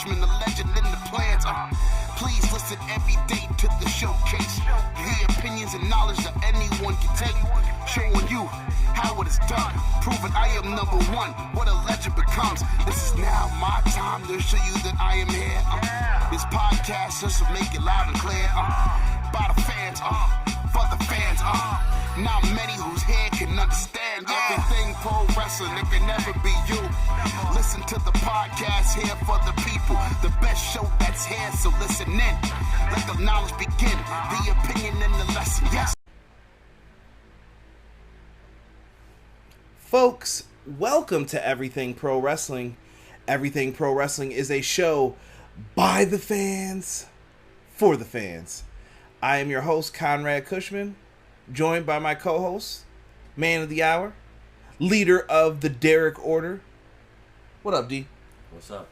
Cushman, the legend in the plans. Please listen every day to the showcase. The opinions and knowledge that anyone can take. Showing you how it is done. Proving I am number one. What a legend becomes. This is now my time to show you that I am here. This podcast just to make it loud and clear. By the fans, for the fans. Not many whose head can understand everything pro wrestling. It can never be you. Listen to the podcast here for the people. The best show that's here, so listen in. Let the knowledge begin. The opinion and the lesson. Yes. Folks, welcome to Everything Pro Wrestling. Everything Pro Wrestling is a show by the fans, for the fans. I am your host, Marq Quen, joined by my co-host, man of the hour, leader of the Derek Order. What up, D? What's up?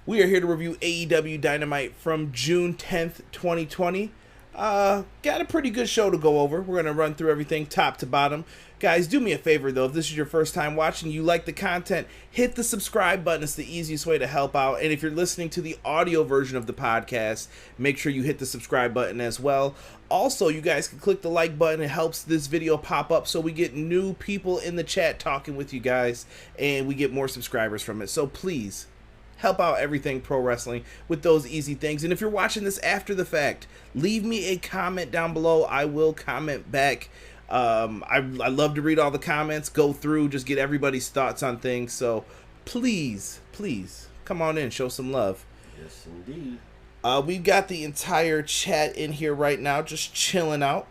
We are here to review AEW Dynamite from June 10th, 2020. Got a pretty good show to go over. We're going to run through everything top to bottom. Guys, do me a favor, though. If this is your first time watching, you like the content, hit the subscribe button. It's the easiest way to help out. And if you're listening to the audio version of the podcast, make sure you hit the subscribe button as well. Also, you guys can click the like button. It helps this video pop up so we get new people in the chat talking with you guys, and we get more subscribers from it. So please, help out Everything Pro Wrestling with those easy things. And if you're watching this after the fact, leave me a comment down below. I will comment back. I love to read all the comments, go through, just get everybody's thoughts on things. So please, come on in, show some love. Yes, indeed. We've got the entire chat in here right now, just chilling out,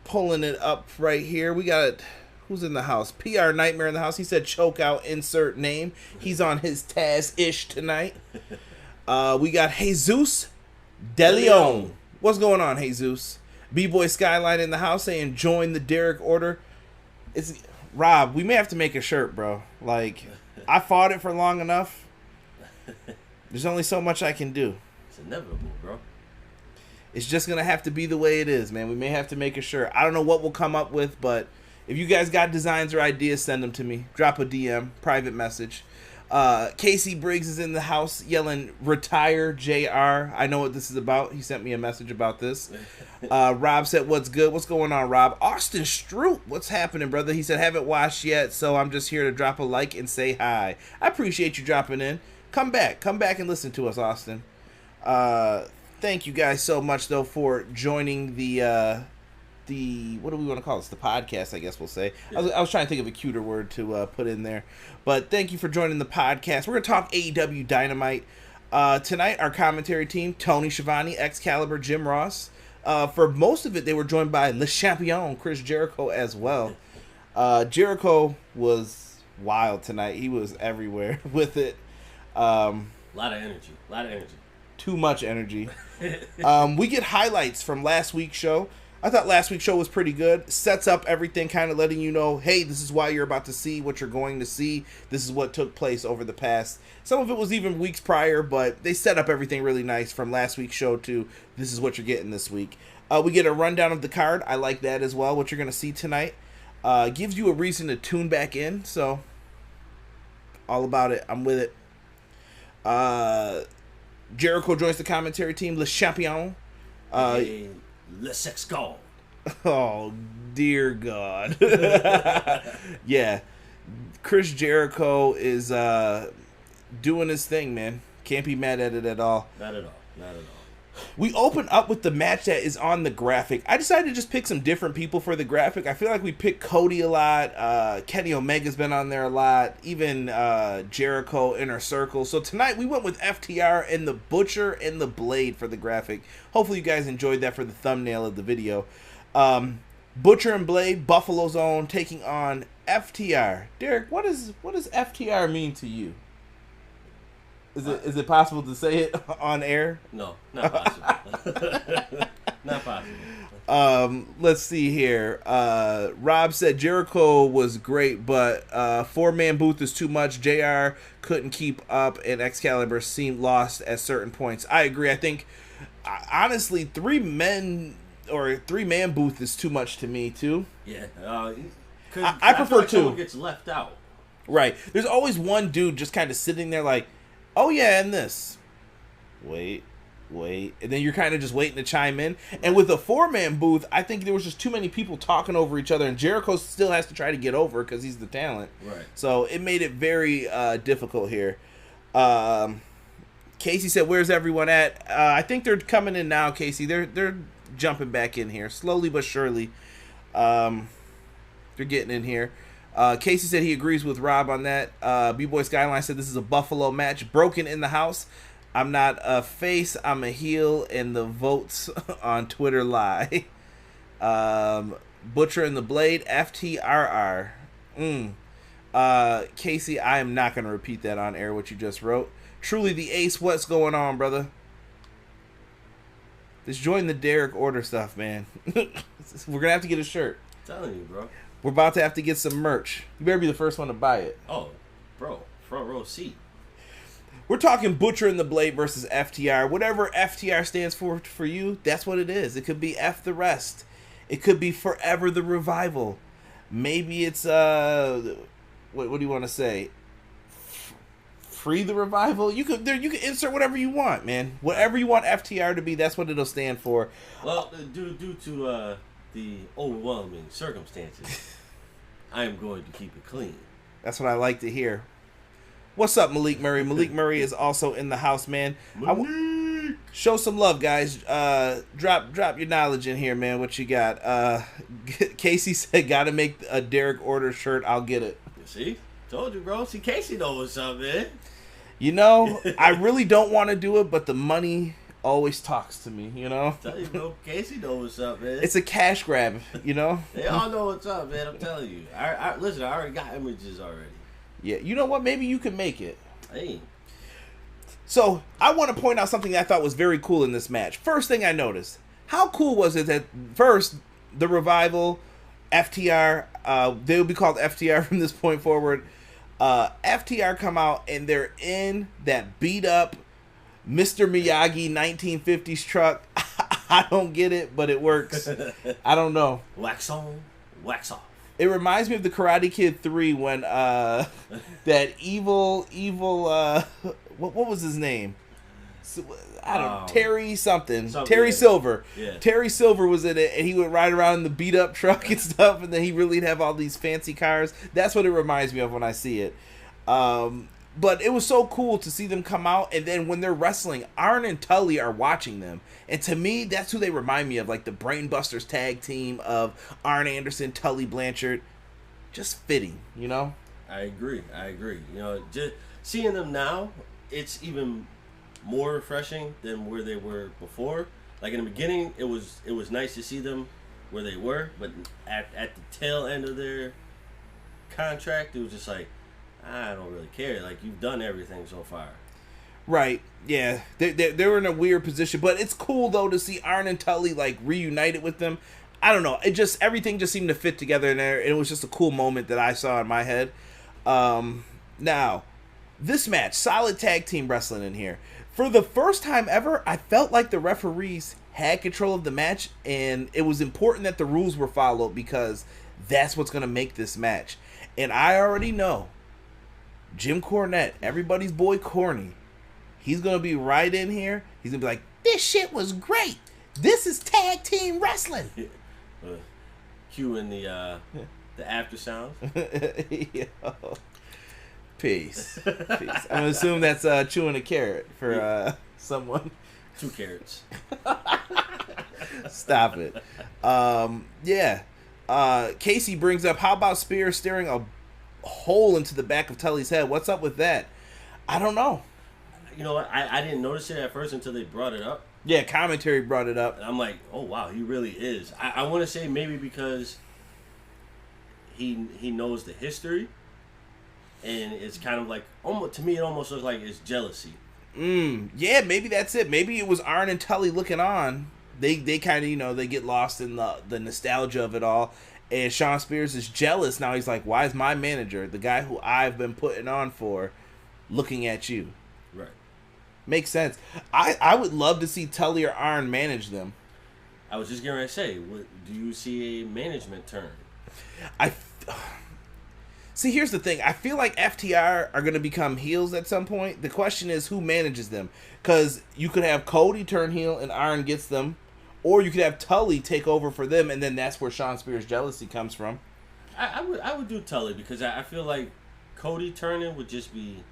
pulling it up right here. We got... Who's in the house? PR Nightmare in the house. He said choke out, insert name. He's on his Taz-ish tonight. We got Jesus De Leon. What's going on, Jesus? B-Boy Skyline in the house saying join the Derek Order. It's Rob, we may have to make a shirt, bro. Like, I fought it for long enough. There's only so much I can do. It's inevitable, bro. It's just going to have to be the way it is, man. We may have to make a shirt. I don't know what we'll come up with, but... if you guys got designs or ideas, send them to me. Drop a DM, private message. Casey Briggs is in the house yelling, retire JR. I know what this is about. He sent me a message about this. Rob said, what's good? What's going on, Rob? Austin Stroop, what's happening, brother? He said, haven't watched yet, so I'm just here to drop a like and say hi. I appreciate you dropping in. Come back and listen to us, Austin. Thank you guys so much, though, for joining the what do we want to call this? The podcast, I guess we'll say. Yeah. I was trying to think of a cuter word to put in there. But thank you for joining the podcast. We're going to talk AEW Dynamite. Tonight, our commentary team, Tony Schiavone, Excalibur, Jim Ross. For most of it, they were joined by Le Champion, Chris Jericho, as well. Jericho was wild tonight. He was everywhere with it. A lot of energy. Too much energy. We get highlights from last week's show. I thought last week's show was pretty good. Sets up everything, kind of letting you know, hey, this is why you're about to see what you're going to see. This is what took place over the past. Some of it was even weeks prior, but they set up everything really nice from last week's show to this is what you're getting this week. We get a rundown of the card. I like that as well, what you're going to see tonight. Gives you a reason to tune back in, so all about it. I'm with it. Jericho joins the commentary team, Le Champion. Le Sex Gall. Oh, dear God. Yeah. Chris Jericho is doing his thing, man. Can't be mad at it at all. Not at all. We open up with the match that is on the graphic. I decided to just pick some different people for the graphic. I feel like we picked Cody a lot. Kenny Omega's been on there a lot. Even Jericho, Inner Circle. So tonight we went with FTR and the Butcher and the Blade for the graphic. Hopefully you guys enjoyed that for the thumbnail of the video. Butcher and Blade, Buffalo Zone, taking on FTR. Derek, what does FTR mean to you? Is it possible to say it on air? No, not possible. Not possible. Let's see here. Rob said Jericho was great, but 4-man booth is too much. JR couldn't keep up, and Excalibur seemed lost at certain points. I agree. I think, honestly, 3-man booth is too much to me, too. Yeah. I prefer like 2. Someone gets left out. Right. There's always one dude just kind of sitting there like, Oh, yeah, and this. Wait. And then you're kind of just waiting to chime in. And with a 4-man booth, I think there was just too many people talking over each other. And Jericho still has to try to get over because he's the talent. Right. So it made it very difficult here. Casey said, "Where's everyone at?" I think they're coming in now, Casey. They're jumping back in here. Slowly but surely. They're getting in here. Casey said he agrees with Rob on that. B-Boy Skyline said this is a Buffalo match. Broken in the house. I'm not a face, I'm a heel, and the votes on Twitter lie. Butcher and the Blade, FTRR. Casey, I am not going to repeat that on air, what you just wrote. Truly the Ace, what's going on, brother? Just join the Derek order stuff, man. We're going to have to get a shirt. I'm telling you, bro. We're about to have to get some merch. You better be the first one to buy it. Oh, bro. Front row seat. We're talking Butcher and the Blade versus FTR. Whatever FTR stands for you, that's what it is. It could be F the rest. It could be Forever the Revival. Maybe it's what do you want to say? Free the Revival. You can insert whatever you want, man. Whatever you want FTR to be, that's what it'll stand for. Well, due to the overwhelming circumstances, I am going to keep it clean. That's what I like to hear. What's up, Malik Murray? Malik Murray is also in the house, man. Show some love, guys. Drop your knowledge in here, man. What you got? Casey said, "Gotta make a Derek order shirt. I'll get it." See, told you, bro. See, Casey knows what's up, man. You know, I really don't want to do it, but the money always talks to me. You know. Tell you, bro. Casey knows what's up, man. It's a cash grab. You know. They all know what's up, man. I'm telling you. Listen, I already got images already. Yeah, you know what? Maybe you can make it. Hey. So, I want to point out something that I thought was very cool in this match. First thing I noticed, how cool was it that first, the Revival, FTR, they will be called FTR from this point forward, FTR come out and they're in that beat up Mr. Miyagi 1950s truck. I don't get it, but it works. I don't know. Wax on, wax off. It reminds me of the Karate Kid 3 when that evil what was his name? I don't know, Terry something. Terry Silver. Yeah. Terry Silver was in it, and he would ride around in the beat up truck and stuff, and then he really have all these fancy cars. That's what it reminds me of when I see it. But it was so cool to see them come out, and then when they're wrestling, Arn and Tully are watching them. And to me, that's who they remind me of, like the Brainbusters tag team of Arn Anderson, Tully Blanchard. Just fitting, you know? I agree. You know, just seeing them now, it's even more refreshing than where they were before. Like in the beginning, it was nice to see them where they were, but at the tail end of their contract, it was just like, I don't really care. Like, you've done everything so far. Right. Yeah. They were in a weird position, but it's cool though to see Arn and Tully like reunited with them. I don't know. Everything just seemed to fit together in there. It was just a cool moment that I saw in my head. Now, this match, solid tag team wrestling in here. For the first time ever, I felt like the referees had control of the match, and it was important that the rules were followed because that's what's going to make this match. And I already know Jim Cornette, everybody's boy Corny, he's going to be right in here. He's going to be like, this shit was great. This is tag team wrestling. Cue in the after sound. Peace. I'm going to assume that's chewing a carrot for someone. 2 carrots. Stop it. Casey brings up, how about Spear steering a hole into the back of Tully's head? What's up with that? I don't know. You know what? I didn't notice it at first until they brought it up. Yeah, commentary brought it up. And I'm like, oh, wow, he really is. I want to say maybe because he knows the history. And it's kind of like, almost to me, it almost looks like it's jealousy. Yeah, maybe that's it. Maybe it was Arn and Tully looking on. They kind of, they get lost in the nostalgia of it all. And Sean Spears is jealous now. He's like, why is my manager, the guy who I've been putting on for, looking at you? Right. Makes sense. I would love to see Tully or Arn manage them. I was just going to say, do you see a management turn? See, here's the thing. I feel like FTR are going to become heels at some point. The question is who manages them. Because you could have Cody turn heel and Iron gets them. Or you could have Tully take over for them, and then that's where Shawn Spears' jealousy comes from. I would do Tully because I feel like Cody turning would just be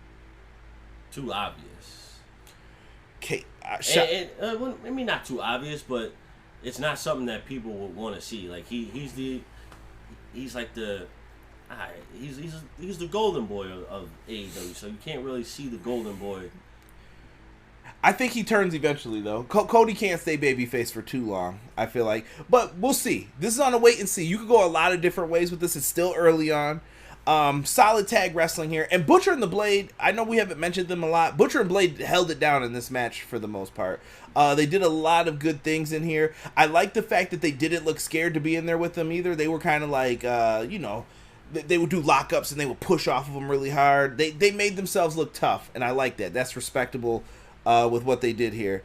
too obvious. Okay, I mean, not too obvious, but it's not something that people would want to see. Like he's the golden boy of AEW, so you can't really see the golden boy. I think he turns eventually, though. Cody can't stay babyface for too long, I feel like. But we'll see. This is on a wait and see. You could go a lot of different ways with this. It's still early on. Solid tag wrestling here. And Butcher and the Blade, I know we haven't mentioned them a lot. Butcher and Blade held it down in this match for the most part. They did a lot of good things in here. I like the fact that they didn't look scared to be in there with them either. They were kind of like, they would do lockups and they would push off of them really hard. They made themselves look tough, and I like that. That's respectable with what they did here.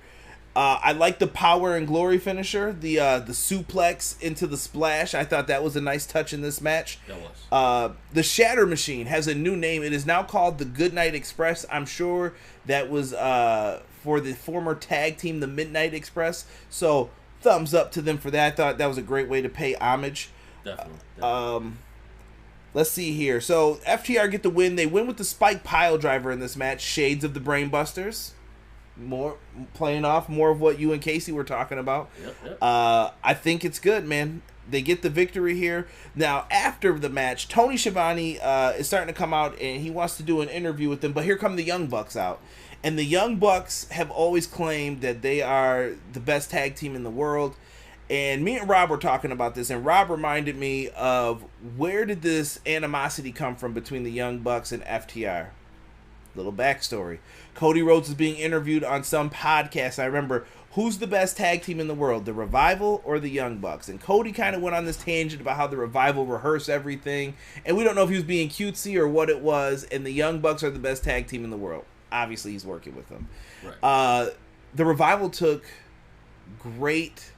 I like the Power and Glory finisher, the suplex into the splash. I thought that was a nice touch in this match. That was. The Shatter Machine has a new name. It is now called the Goodnight Express. I'm sure that was for the former tag team, the Midnight Express. So thumbs up to them for that. I thought that was a great way to pay homage. Definitely. Let's see here. So FTR get the win. They win with the Spike Pile Driver in this match. Shades of the Brainbusters. More playing off more of what you and Casey were talking about. Yep. I think it's good, man. They get the victory here. Now, after the match, Tony Schiavone is starting to come out, and he wants to do an interview with them, but here come the Young Bucks out. And the Young Bucks have always claimed that they are the best tag team in the world. And me and Rob were talking about this, and Rob reminded me of where did this animosity come from between the Young Bucks and FTR? Little backstory. Cody Rhodes is being interviewed on some podcast. I remember, who's the best tag team in the world, the Revival or the Young Bucks? And Cody kind of went on this tangent about how the Revival rehearse everything. And we don't know if he was being cutesy or what it was. And the Young Bucks are the best tag team in the world. Obviously, he's working with them. Right. The Revival took great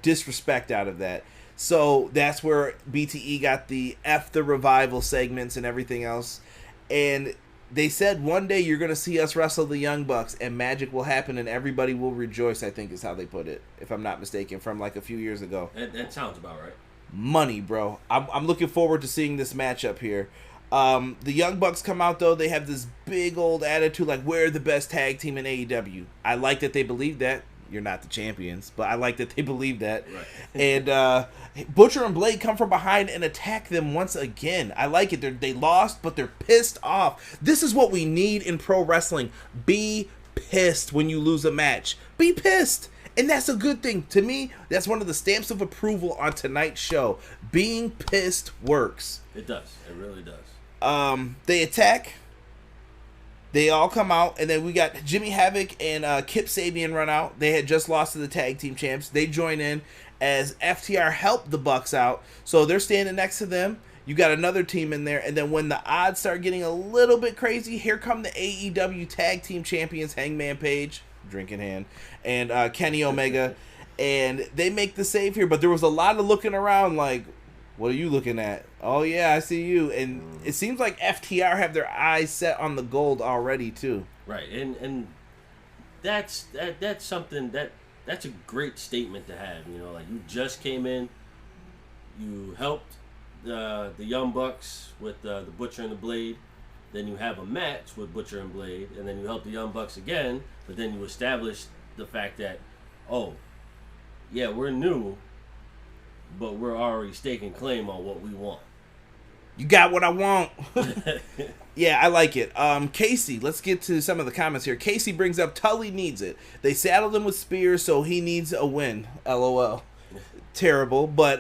disrespect out of that. So that's where BTE got the F the Revival segments and everything else. And they said one day you're going to see us wrestle the Young Bucks and magic will happen and everybody will rejoice, I think is how they put it, if I'm not mistaken, from like a few years ago. That sounds about right. Money, bro. I'm looking forward to seeing this matchup here. The Young Bucks come out, though. They have this big old attitude like, we're the best tag team in AEW. I like that they believe that. You're not the champions, but I like that they believe that. Right. And Butcher and Blade come from behind and attack them once again. I like it. They lost, but they're pissed off. This is what we need in pro wrestling. Be pissed when you lose a match. Be pissed. And that's a good thing. To me, that's one of the stamps of approval on tonight's show. Being pissed works. It does. It really does. They attack. They all come out, and then we got Jimmy Havoc and Kip Sabian run out. They had just lost to the tag team champs. They join in as FTR help the Bucks out. So they're standing next to them. You got another team in there. And then when the odds start getting a little bit crazy, here come the AEW tag team champions, Hangman Page, drink in hand, and Kenny Omega. And they make the save here. But there was a lot of looking around like, what are you looking at? Oh, yeah, I see you. And it seems like FTR have their eyes set on the gold already, too. Right, and that's something that's a great statement to have. You know, like you just came in, you helped the Young Bucks with the Butcher and the Blade, then you have a match with Butcher and Blade, and then you help the Young Bucks again, but then you establish the fact that, oh, yeah, we're new, but we're already staking claim on what we want. You got what I want. Yeah, I like it. Casey, let's get to some of the comments here. Casey brings up Tully needs it. They saddled him with Spears, so he needs a win. LOL. Terrible. But,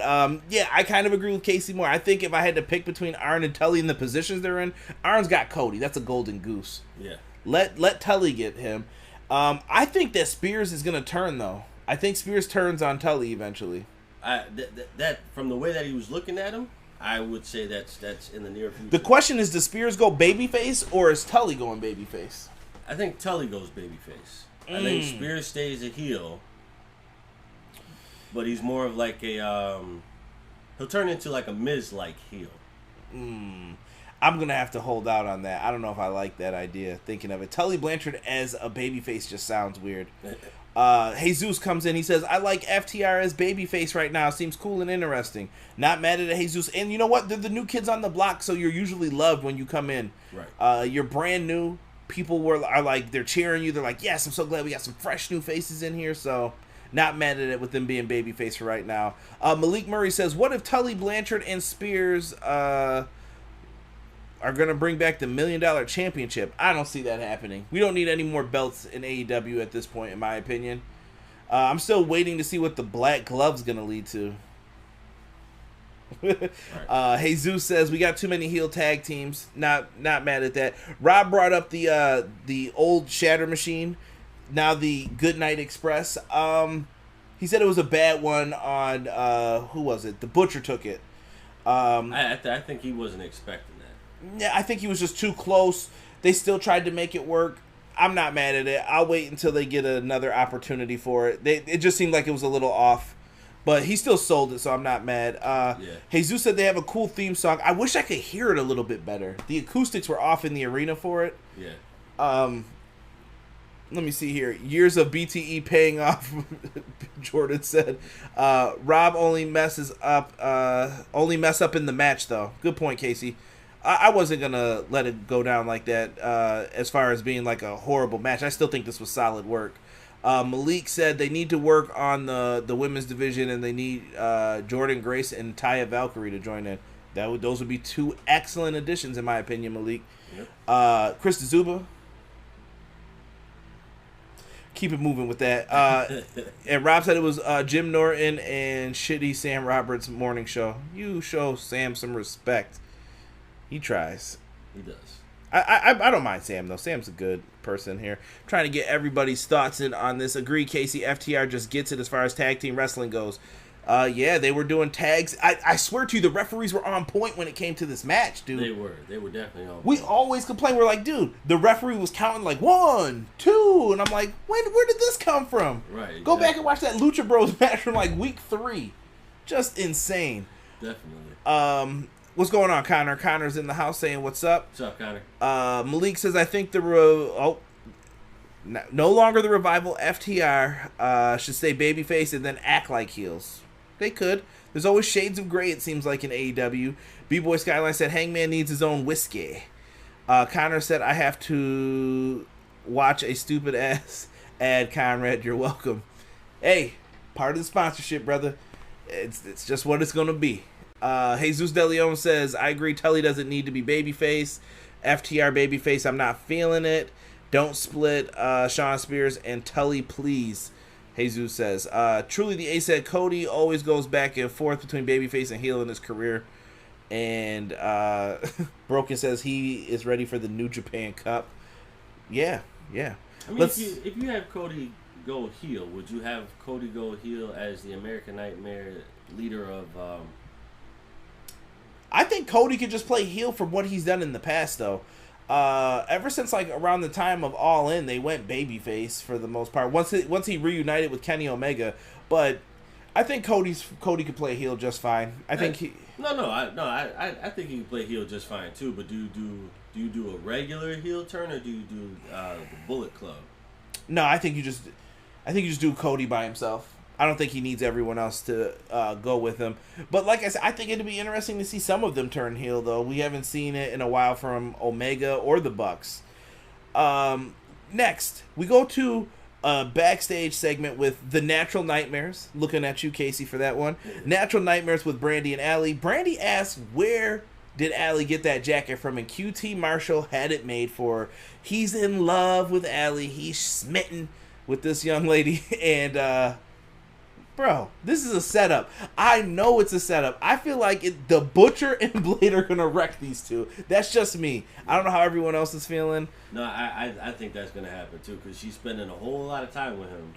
yeah, I kind of agree with Casey more. I think if I had to pick between Arn and Tully in the positions they're in, Arn's got Cody. That's a golden goose. Yeah. Let Tully get him. I think that Spears is going to turn, though. I think Spears turns on Tully eventually. That from the way that he was looking at him, I would say that's in the near future. The question is, does Spears go babyface or is Tully going babyface? I think Tully goes babyface. I think Spears stays a heel, but he's more of like a He'll turn into like a Miz-like heel. I'm going to have to hold out on that. I don't know if I like that idea, thinking of it. Tully Blanchard as a babyface just sounds weird. Jesus comes in. He says, I like FTR as babyface right now. Seems cool and interesting. Not mad at Jesus. And you know what? They're the new kids on the block, so you're usually loved when you come in. Right. You're brand new. People are like, they're cheering you. They're like, yes, I'm so glad we got some fresh new faces in here. So not mad at it with them being babyface for right now. Malik Murray says, what if Tully Blanchard and Spears are going to bring back the $1 Million Championship? I don't see that happening. We don't need any more belts in AEW at this point, in my opinion. I'm still waiting to see what the Black Glove's going to lead to. Jesus says, we got too many heel tag teams. Not mad at that. Rob brought up the old Shatter Machine, now the Goodnight Express. He said it was a bad one on, who was it? The Butcher took it. I think he wasn't expecting that. Yeah, I think he was just too close. They still tried to make it work. I'm not mad at it. I'll wait until they get another opportunity for it. It just seemed like it was a little off. But he still sold it, so I'm not mad. Jesus said they have a cool theme song. I wish I could hear it a little bit better. The acoustics were off in the arena for it. Yeah. Let me see here. Years of BTE paying off, Jordan said. Rob only mess up in the match, though. Good point, Casey. I wasn't going to let it go down like that as far as being like a horrible match. I still think this was solid work. Malik said they need to work on the women's division, and they need Jordan Grace and Taya Valkyrie to join in. Those would be two excellent additions, in my opinion, Malik. Yep. Chris Zuba. Keep it moving with that. And Rob said it was Jim Norton and shitty Sam Roberts' morning show. You show Sam some respect. He tries. He does. I don't mind Sam, though. Sam's a good person here. Trying to get everybody's thoughts in on this. Agree, Casey. FTR just gets it as far as tag team wrestling goes. Yeah, they were doing tags. I swear to you, the referees were on point when it came to this match, dude. They were definitely on point. We always complain. We're like, dude, the referee was counting like 1, 2, and I'm like, where did this come from? Right. Go back and watch that Lucha Bros match from like week 3. Just insane. Definitely. What's going on, Connor? Connor's in the house saying, what's up? What's up, Connor? Malik says, I think no longer the Revival. FTR should stay babyface and then act like heels. They could. There's always shades of gray, it seems like, in AEW. B-Boy Skyline said, Hangman needs his own whiskey. Connor said, I have to watch a stupid-ass ad, Conrad. You're welcome. Hey, part of the sponsorship, brother. It's just what it's going to be. Jesus De Leon says, I agree, Tully doesn't need to be babyface. FTR babyface, I'm not feeling it. Don't split Shawn Spears and Tully, please. Jesus says, truly the ace said Cody always goes back and forth between babyface and heel in his career. And Broken says he is ready for the New Japan Cup. Yeah. I mean, if you have Cody go heel, would you have Cody go heel as the American Nightmare leader of... I think Cody could just play heel from what he's done in the past, though. Ever since like around the time of All In, they went babyface for the most part. Once he reunited with Kenny Omega, but I think Cody could play heel just fine. I think he. I think he can play heel just fine too. But do you do a regular heel turn or do you do the Bullet Club? No, I think you just do Cody by himself. I don't think he needs everyone else to go with him. But like I said, I think it'd be interesting to see some of them turn heel, though. We haven't seen it in a while from Omega or the Bucks. Next, we go to a backstage segment with the Natural Nightmares. Looking at you, Casey, for that one. Natural Nightmares with Brandy and Allie. Brandy asks, where did Allie get that jacket from? And QT Marshall had it made for her. He's in love with Allie. He's smitten with this young lady. And, bro, this is a setup. I know it's a setup. I feel like the Butcher and Blade are going to wreck these two. That's just me. I don't know how everyone else is feeling. No, I think that's going to happen, too, because she's spending a whole lot of time with him.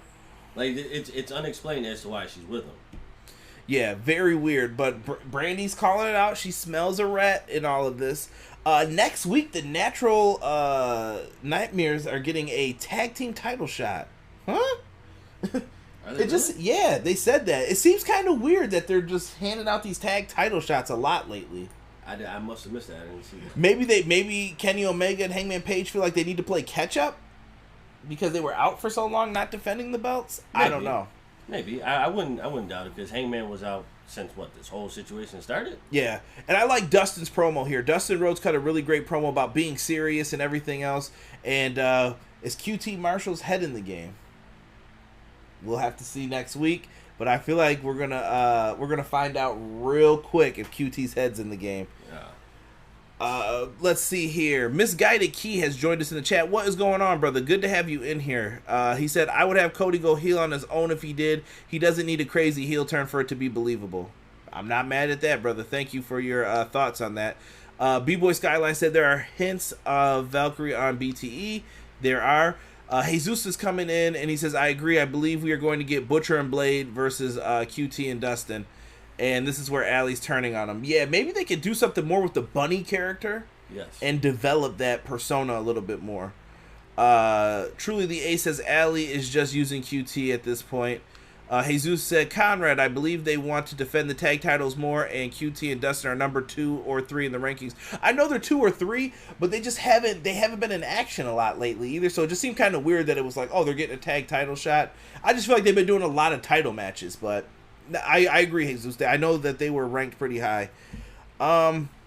Like, it's unexplained as to why she's with him. Yeah, very weird. But Brandy's calling it out. She smells a rat in all of this. Next week, the Natural Nightmares are getting a tag team title shot. Huh? Are they Yeah, they said that. It seems kind of weird that they're just handing out these tag title shots a lot lately. I must have missed that. I didn't see that. Maybe Kenny Omega and Hangman Page feel like they need to play catch up because they were out for so long not defending the belts. Maybe. I don't know. Maybe I wouldn't doubt it because Hangman was out since this whole situation started. Yeah, and I like Dustin's promo here. Dustin Rhodes cut a really great promo about being serious and everything else. And is QT Marshall's head in the game? We'll have to see next week. But I feel like we're gonna find out real quick if QT's head's in the game. Yeah. Let's see here. Misguided Key has joined us in the chat. What is going on, brother? Good to have you in here. He said, I would have Cody go heel on his own if he did. He doesn't need a crazy heel turn for it to be believable. I'm not mad at that, brother. Thank you for your thoughts on that. B-Boy Skyline said there are hints of Valkyrie on BTE. There are. Jesus is coming in, and he says, I agree. I believe we are going to get Butcher and Blade versus QT and Dustin. And this is where Allie's turning on him. Yeah, maybe they could do something more with the Bunny character. Yes. And develop that persona a little bit more. Truly the Ace says Allie is just using QT at this point. Jesus said, Conrad, I believe they want to defend the tag titles more, and QT and Dustin are number 2 or 3 in the rankings. I know they're 2 or 3, but they just haven't been in action a lot lately either, so it just seemed kind of weird that it was like, oh, they're getting a tag title shot. I just feel like they've been doing a lot of title matches, but I agree, Jesus. I know that they were ranked pretty high.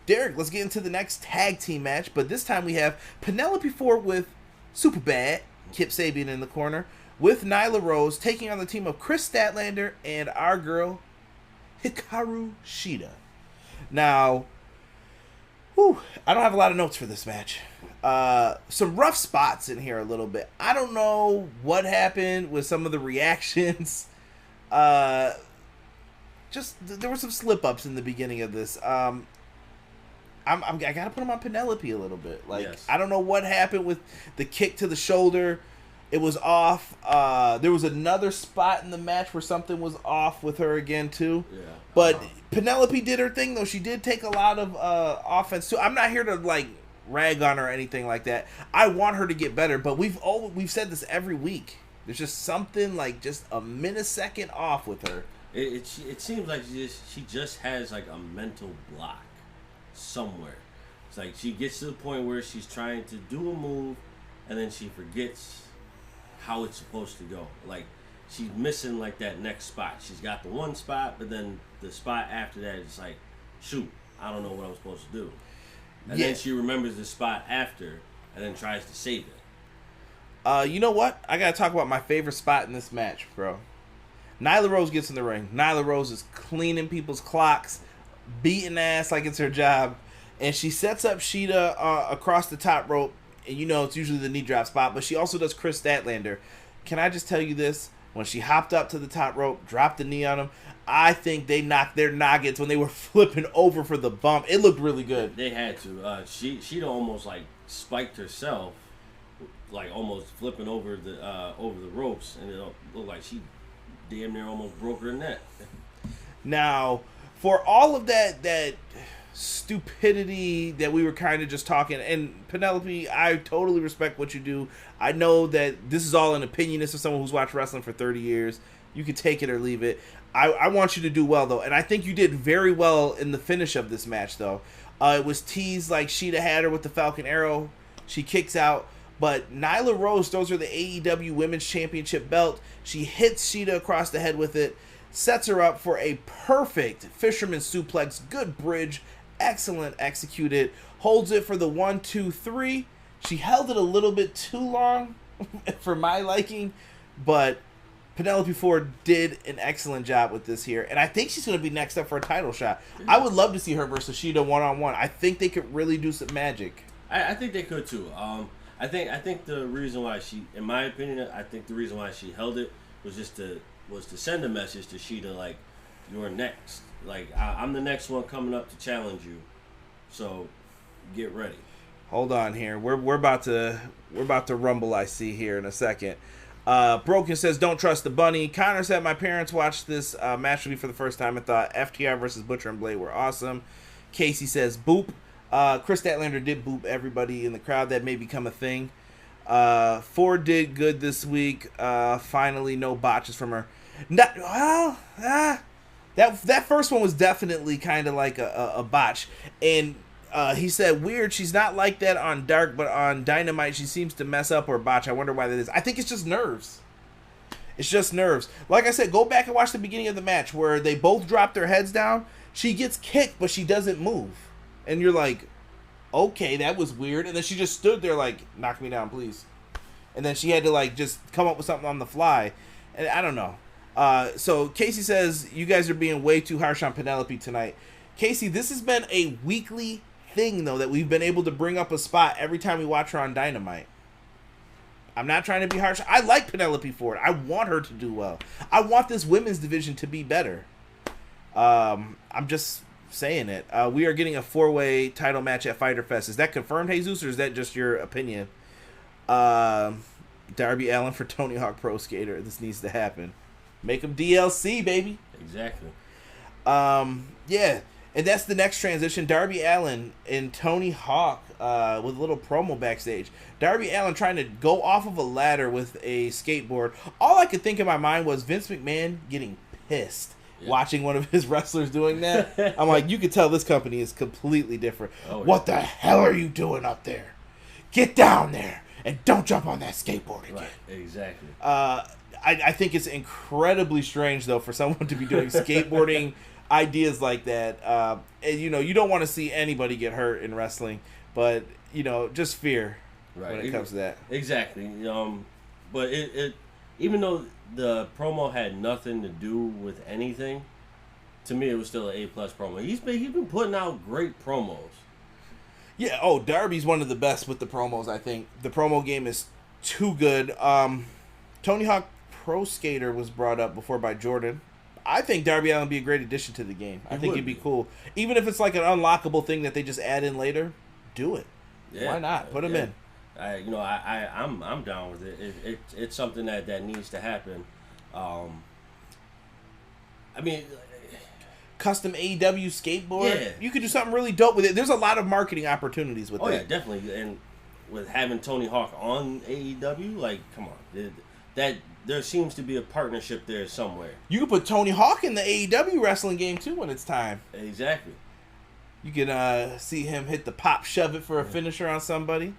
Derek, let's get into the next tag team match, but this time we have Penelope Ford with Superbad, Kip Sabian in the corner, with Nyla Rose taking on the team of Chris Statlander and our girl, Hikaru Shida. Now, I don't have a lot of notes for this match. Some rough spots in here a little bit. I don't know what happened with some of the reactions. Just there were some slip-ups in the beginning of this. I gotta put them on Penelope a little bit. Like, yes. I don't know what happened with the kick to the shoulder. It was off. There was another spot in the match where something was off with her again too. Yeah. But Penelope did her thing though. She did take a lot of offense too. I'm not here to like rag on her or anything like that. I want her to get better, but we've said this every week. There's just something like just a millisecond off with her. It seems like she just has like a mental block somewhere. It's like she gets to the point where she's trying to do a move and then she forgets how it's supposed to go. Like she's missing like that next spot. She's got the one spot, but then the spot after that is like, shoot, I don't know what I'm supposed to do. And then she remembers the spot after and then tries to save it. You know what? I gotta talk about my favorite spot in this match, bro. Nyla Rose gets in the ring. Nyla Rose is cleaning people's clocks, beating ass like it's her job, and she sets up Shida across the top rope. And you know it's usually the knee drop spot, but she also does Chris Statlander. Can I just tell you this? When she hopped up to the top rope, dropped the knee on him, I think they knocked their noggins when they were flipping over for the bump. It looked really good. They had to. She'd almost like spiked herself, like almost flipping over the ropes, and it looked like she damn near almost broke her neck. Now, for all of that stupidity that we were kind of just talking, and Penelope, I totally respect what you do. I know that this is all an opinion. This is someone who's watched wrestling for 30 years. You can take it or leave it. I want you to do well, though, and I think you did very well in the finish of this match, though. It was teased like Shida had her with the Falcon Arrow. She kicks out, but Nyla Rose throws her the AEW Women's Championship belt. She hits Shida across the head with it, sets her up for a perfect fisherman suplex, good bridge, excellent executed, holds it for the 1, 2, 3. She held it a little bit too long for my liking, but Penelope Ford did an excellent job with this here, and I think she's going to be next up for a title shot. I would love to see her versus Shida one-on-one. I think they could really do some magic. I think they could too. I think the reason why in my opinion, I think the reason why she held it was to send a message to Shida like, you're next. Like I'm the next one coming up to challenge you, so get ready. Hold on here. We're about to rumble. I see here in a second. Broken says don't trust the bunny. Connor said my parents watched this match with me for the first time and thought FTR versus Butcher and Blade were awesome. Casey says boop. Chris Statlander did boop everybody in the crowd. That may become a thing. Ford did good this week. Finally, no botches from her. That first one was definitely kind of like a botch, and he said, weird, she's not like that on Dark, but on Dynamite she seems to mess up or botch. I wonder why that is. I think it's just nerves. It's just nerves. Like I said, go back and watch the beginning of the match where they both drop their heads down. She gets kicked, but she doesn't move. And you're like, okay, that was weird. And then she just stood there like, knock me down, please. And then she had to like just come up with something on the fly. And I don't know. So Casey says, you guys are being way too harsh on Penelope tonight. Casey, this has been a weekly thing, though, that we've been able to bring up a spot every time we watch her on Dynamite. I'm not trying to be harsh. I like Penelope Ford. I want her to do well. I want this women's division to be better. I'm just saying it. We are getting a 4-way title match at Fyter Fest. Is that confirmed, Jesus, or is that just your opinion? Darby Allin for Tony Hawk Pro Skater. This needs to happen. Make him DLC, baby. Exactly. Yeah. And that's the next transition. Darby Allin and Tony Hawk with a little promo backstage. Darby Allin trying to go off of a ladder with a skateboard. All I could think in my mind was Vince McMahon getting pissed watching one of his wrestlers doing that. I'm like, you could tell this company is completely different. What the hell are you doing up there? Get down there and don't jump on that skateboard again. Right, exactly. I think it's incredibly strange, though, for someone to be doing skateboarding ideas like that. And, you don't want to see anybody get hurt in wrestling, but, just fear when it comes to that. Exactly. But it even though the promo had nothing to do with anything, to me it was still an A+ promo. He's been putting out great promos. Yeah, Darby's one of the best with the promos, I think. The promo game is too good. Tony Hawk Pro Skater was brought up before by Jordan. I think Darby Allin would be a great addition to the game. I think he'd be cool. Even if it's like an unlockable thing that they just add in later, do it. Yeah, why not? Put him in. I'm down with it. It's something that needs to happen. Custom AEW skateboard. Yeah. You could do something really dope with it. There's a lot of marketing opportunities with that. Oh yeah, definitely. And with having Tony Hawk on AEW, like, come on, that there seems to be a partnership there somewhere. You could put Tony Hawk in the AEW wrestling game too when it's time. Exactly. You can see him hit the pop shove it for a finisher on somebody.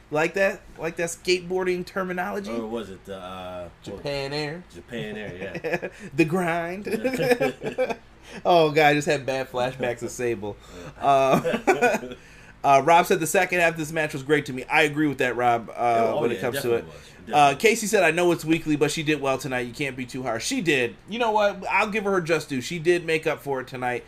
Like that skateboarding terminology? Or was it the Japan Air? Japan Air, yeah. The grind. Oh god, I just had bad flashbacks of Sable. Rob said the second half of this match was great to me. I agree with that, Rob, when it comes to it. Casey said, I know it's weekly, but she did well tonight. You can't be too harsh. She did. You know what? I'll give her just due. She did make up for it tonight.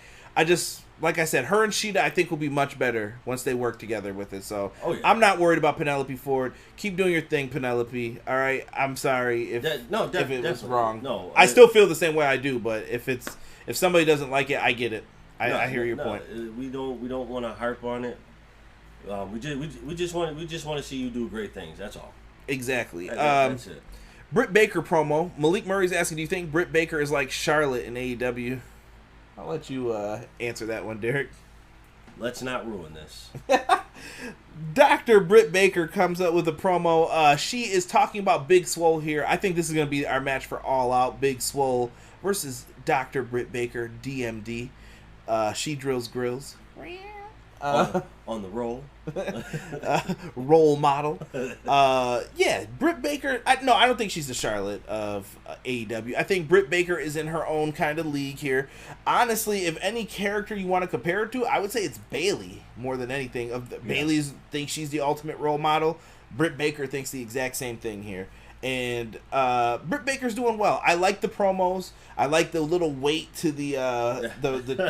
Like I said, her and Sheeta, I think, will be much better once they work together with it. So I'm not worried about Penelope Ford. Keep doing your thing, Penelope. All right? I'm sorry if it was wrong. No, I still feel the same way I do, but if somebody doesn't like it, I get it. I hear your point. We don't want to harp on it. We just want to see you do great things. That's all. Exactly. That's it. Britt Baker promo. Malik Murray's asking, do you think Britt Baker is like Charlotte in AEW? I'll let you answer that one, Derek. Let's not ruin this. Dr. Britt Baker comes up with a promo. She is talking about Big Swole here. I think this is going to be our match for All Out. Big Swole versus Dr. Britt Baker, DMD. She drills grills. On the roll. Role model. Yeah, Britt Baker. I don't think she's the Charlotte of AEW. I think Britt Baker is in her own kind of league here. Honestly, if any character you want to compare it to, I would say it's Bayley more than anything. Bayley thinks she's the ultimate role model. Britt Baker thinks the exact same thing here. And Britt Baker's doing well. I like the promos. I like the little weight to the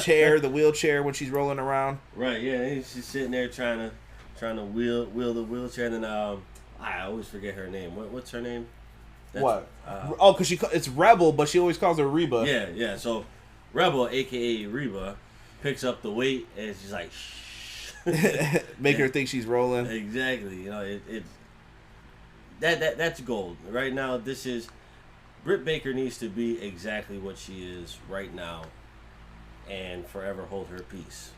chair, the wheelchair when she's rolling around. Right, yeah. She's sitting there trying to wheel the wheelchair, and then I always forget her name. What's her name? Because it's Rebel, but she always calls her Reba. Yeah. So Rebel, aka Reba, picks up the weight, and she's like, shh. Make her think she's rolling. Exactly. That's gold. Right now, Britt Baker needs to be exactly what she is right now and forever hold her peace.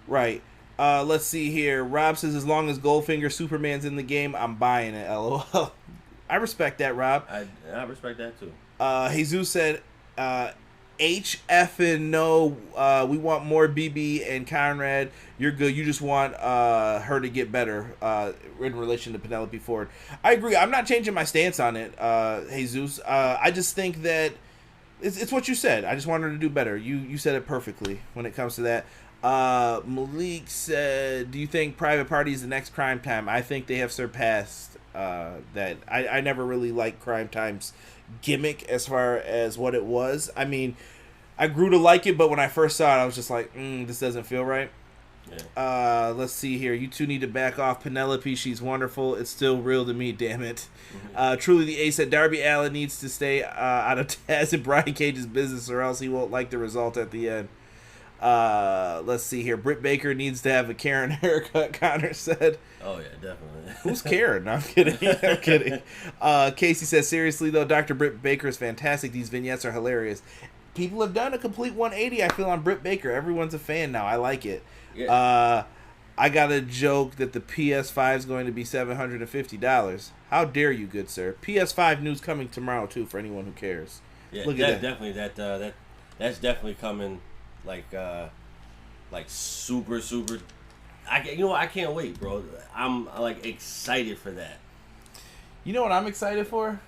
Right. Let's see here. Rob says, as long as Goldfinger Superman's in the game, I'm buying it, LOL. I respect that, Rob. I respect that, too. Jesus said, HF and no, we want more BB and Conrad. You're good. You just want her to get better in relation to Penelope Ford. I agree. I'm not changing my stance on it, Jesus. I just think that it's what you said. I just want her to do better. You said it perfectly when it comes to that. Malik said, do you think Private Party is the next Crime Time? I think they have surpassed that. I never really liked Crime Time's gimmick as far as what it was. I mean, I grew to like it, but when I first saw it, I was just like, this doesn't feel right. Yeah. Let's see here. You two need to back off Penelope. She's wonderful. It's still real to me, damn it. Truly the Ace said Darby Allin needs to stay out of Taz and Brian Cage's business, or else he won't like the result at the end. Let's see here. Britt Baker needs to have a Karen haircut, Connor said. Oh, yeah, definitely. Who's Karen? No, I'm kidding. I'm kidding. Casey says, seriously, though, Dr. Britt Baker is fantastic. These vignettes are hilarious. People have done a complete 180, I feel, on Britt Baker. Everyone's a fan now. I like it. Yeah. I got a joke that the PS5 is going to be $750. How dare you, good sir. PS5 news coming tomorrow, too, for anyone who cares. Yeah, look at that. Definitely. That's definitely coming, like super. I can't wait, bro. I'm like excited for that. You know what I'm excited for?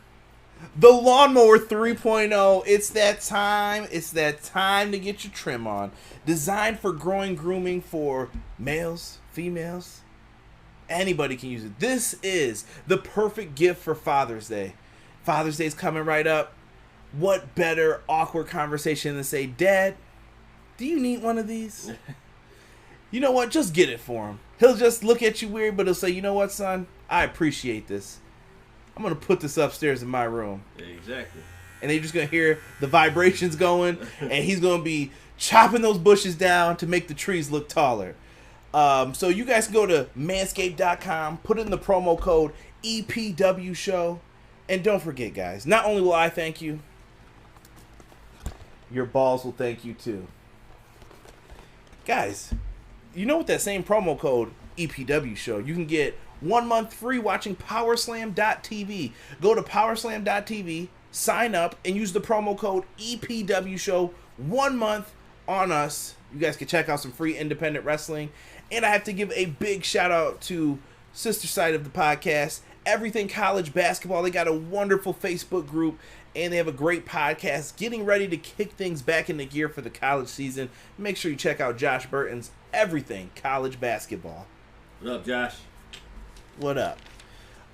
The Lawnmower 3.0. It's that time. It's that time to get your trim on. Designed for growing grooming for males, females. Anybody can use it. This is the perfect gift for Father's Day. Father's Day's coming right up. What better awkward conversation than say, Dad, do you need one of these? You know what? Just get it for him. He'll just look at you weird, but he'll say, you know what, son? I appreciate this. I'm going to put this upstairs in my room. Exactly. And they're just going to hear the vibrations going, and he's going to be chopping those bushes down to make the trees look taller. So you guys can go to manscaped.com, put in the promo code EPW show, and don't forget, guys, not only will I thank you, your balls will thank you too. Guys, you know, with that same promo code EPW show, you can get 1 month free watching Powerslam.tv. Go to Powerslam.tv, sign up, and use the promo code EPW show. 1 month on us. You guys can check out some free independent wrestling. And I have to give a big shout out to sister side of the podcast, Everything College Basketball. They got a wonderful Facebook group, and they have a great podcast getting ready to kick things back into gear for the college season. Make sure you check out Josh Burton's Everything College Basketball. What up, Josh? What up?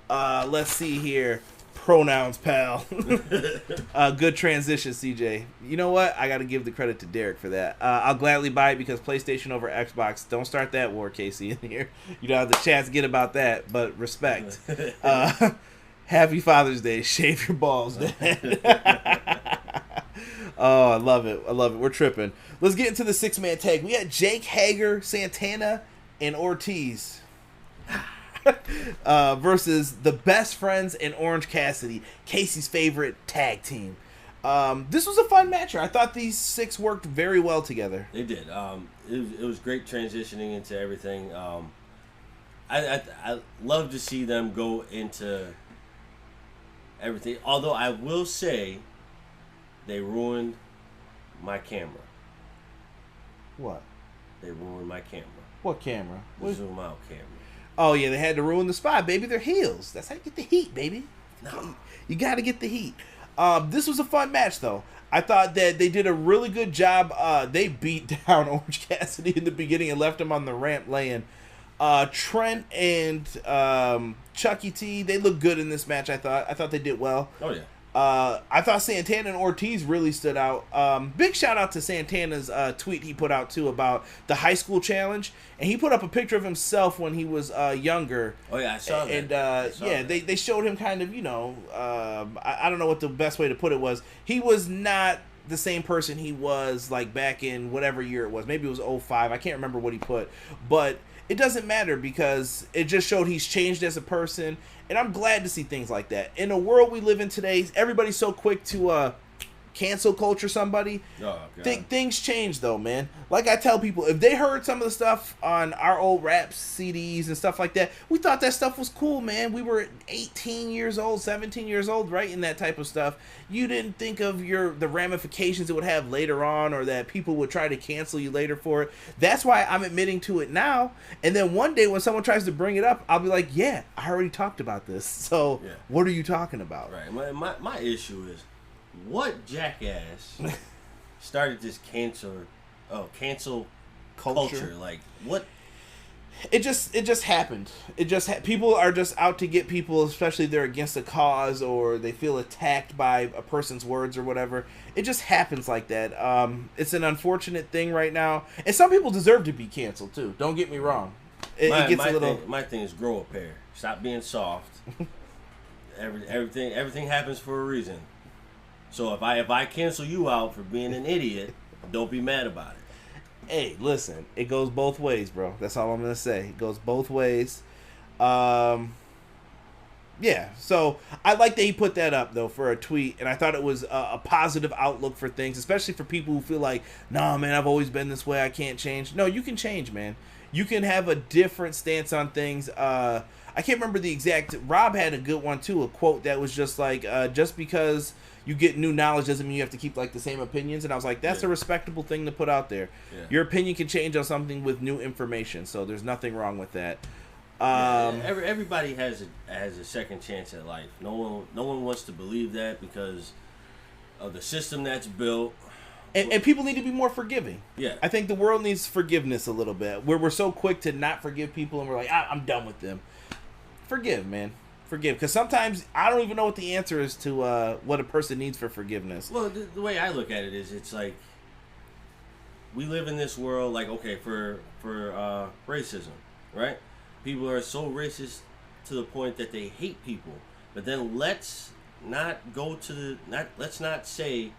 Let's see here. Pronouns, pal. Good transition, CJ. You know what? I got to give the credit to Derek for that. I'll gladly buy it because PlayStation over Xbox. Don't start that war, Casey, in here. You don't have the chance to get about that, but respect. Happy Father's Day. Shave your balls, Dad. Oh, I love it. I love it. We're tripping. Let's get into the six-man tag. We got Jake, Hager, Santana, and Ortiz. Versus the Best Friends and Orange Cassidy, Casey's favorite tag team. This was a fun match. I thought these six worked very well together. They did. It was great transitioning into everything. I love to see them go into everything. Although I will say, they ruined my camera. What? They ruined my camera. What camera? The zoom out camera. Oh, yeah, they had to ruin the spot, baby. They're heels. That's how you get the heat, baby. No. You got to get the heat. This was a fun match, though. I thought that they did a really good job. They beat down Orange Cassidy in the beginning and left him on the ramp laying. Trent and Chucky T, they looked good in this match, I thought. I thought they did well. Oh, yeah. I thought Santana and Ortiz really stood out. Big shout out to Santana's tweet he put out, too, about the high school challenge. And he put up a picture of himself when he was younger. Oh, yeah, I saw that. And, they showed him kind of, I don't know what the best way to put it was. He was not the same person he was, like, back in whatever year it was. Maybe it was 05. I can't remember what he put. But it doesn't matter because it just showed he's changed as a person. And I'm glad to see things like that. In the world we live in today, everybody's so quick to cancel culture somebody. Oh, God. Things change though, man. Like I tell people, if they heard some of the stuff on our old rap CDs and stuff like that, we thought that stuff was cool, man. We were 18 years old, 17 years old writing that type of stuff. You didn't think of the ramifications it would have later on, or that people would try to cancel you later for it. That's why I'm admitting to it now. And then one day when someone tries to bring it up, I'll be like, yeah, I already talked about this. So what are you talking about? Right. My issue is, what jackass started this cancel culture? Like, what? It just happened. People are just out to get people, especially if they're against a cause or they feel attacked by a person's words or whatever. It just happens like that. It's an unfortunate thing right now, and some people deserve to be canceled too. Don't get me wrong. It gets a little. My thing is grow a pair. Stop being soft. Everything happens for a reason. So if I cancel you out for being an idiot, don't be mad about it. Hey, listen, it goes both ways, bro. That's all I'm gonna say. It goes both ways. Yeah, so I like that he put that up though for a tweet, and I thought it was a positive outlook for things, especially for people who feel like, nah, man, I've always been this way, I can't change. No, you can change, man. You can have a different stance on things. I can't remember the exact. Rob had a good one too, a quote that was just like, just because you get new knowledge doesn't mean you have to keep like the same opinions. And I was like, that's a respectable thing to put out there. Yeah. Your opinion can change on something with new information, so there's nothing wrong with that. Everybody has a second chance at life. No one wants to believe that because of the system that's built. And people need to be more forgiving. Yeah. I think the world needs forgiveness a little bit. Where we're so quick to not forgive people and we're like, I'm done with them. Forgive, man. Forgive. Because sometimes I don't even know what the answer is to what a person needs for forgiveness. Well, the way I look at it is, it's like, we live in this world, like, okay, for racism, right? People are so racist to the point that they hate people. But then let's not say,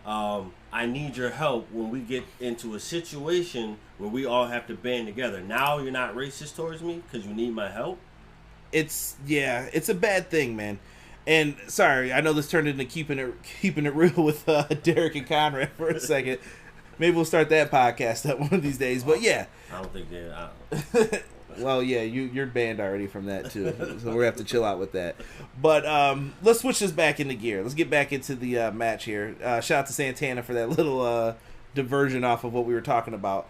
I need your help when we get into a situation where we all have to band together. Now you're not racist towards me because you need my help? It's a bad thing, man. And sorry, I know this turned into keeping it real with Derek and Conrad for a second. Maybe we'll start that podcast up one of these days. But yeah, I don't think they. Well, yeah, you're banned already from that too, so we're gonna have to chill out with that. But let's switch this back into gear. Let's get back into the match here. Shout out to Santana for that little diversion off of what we were talking about.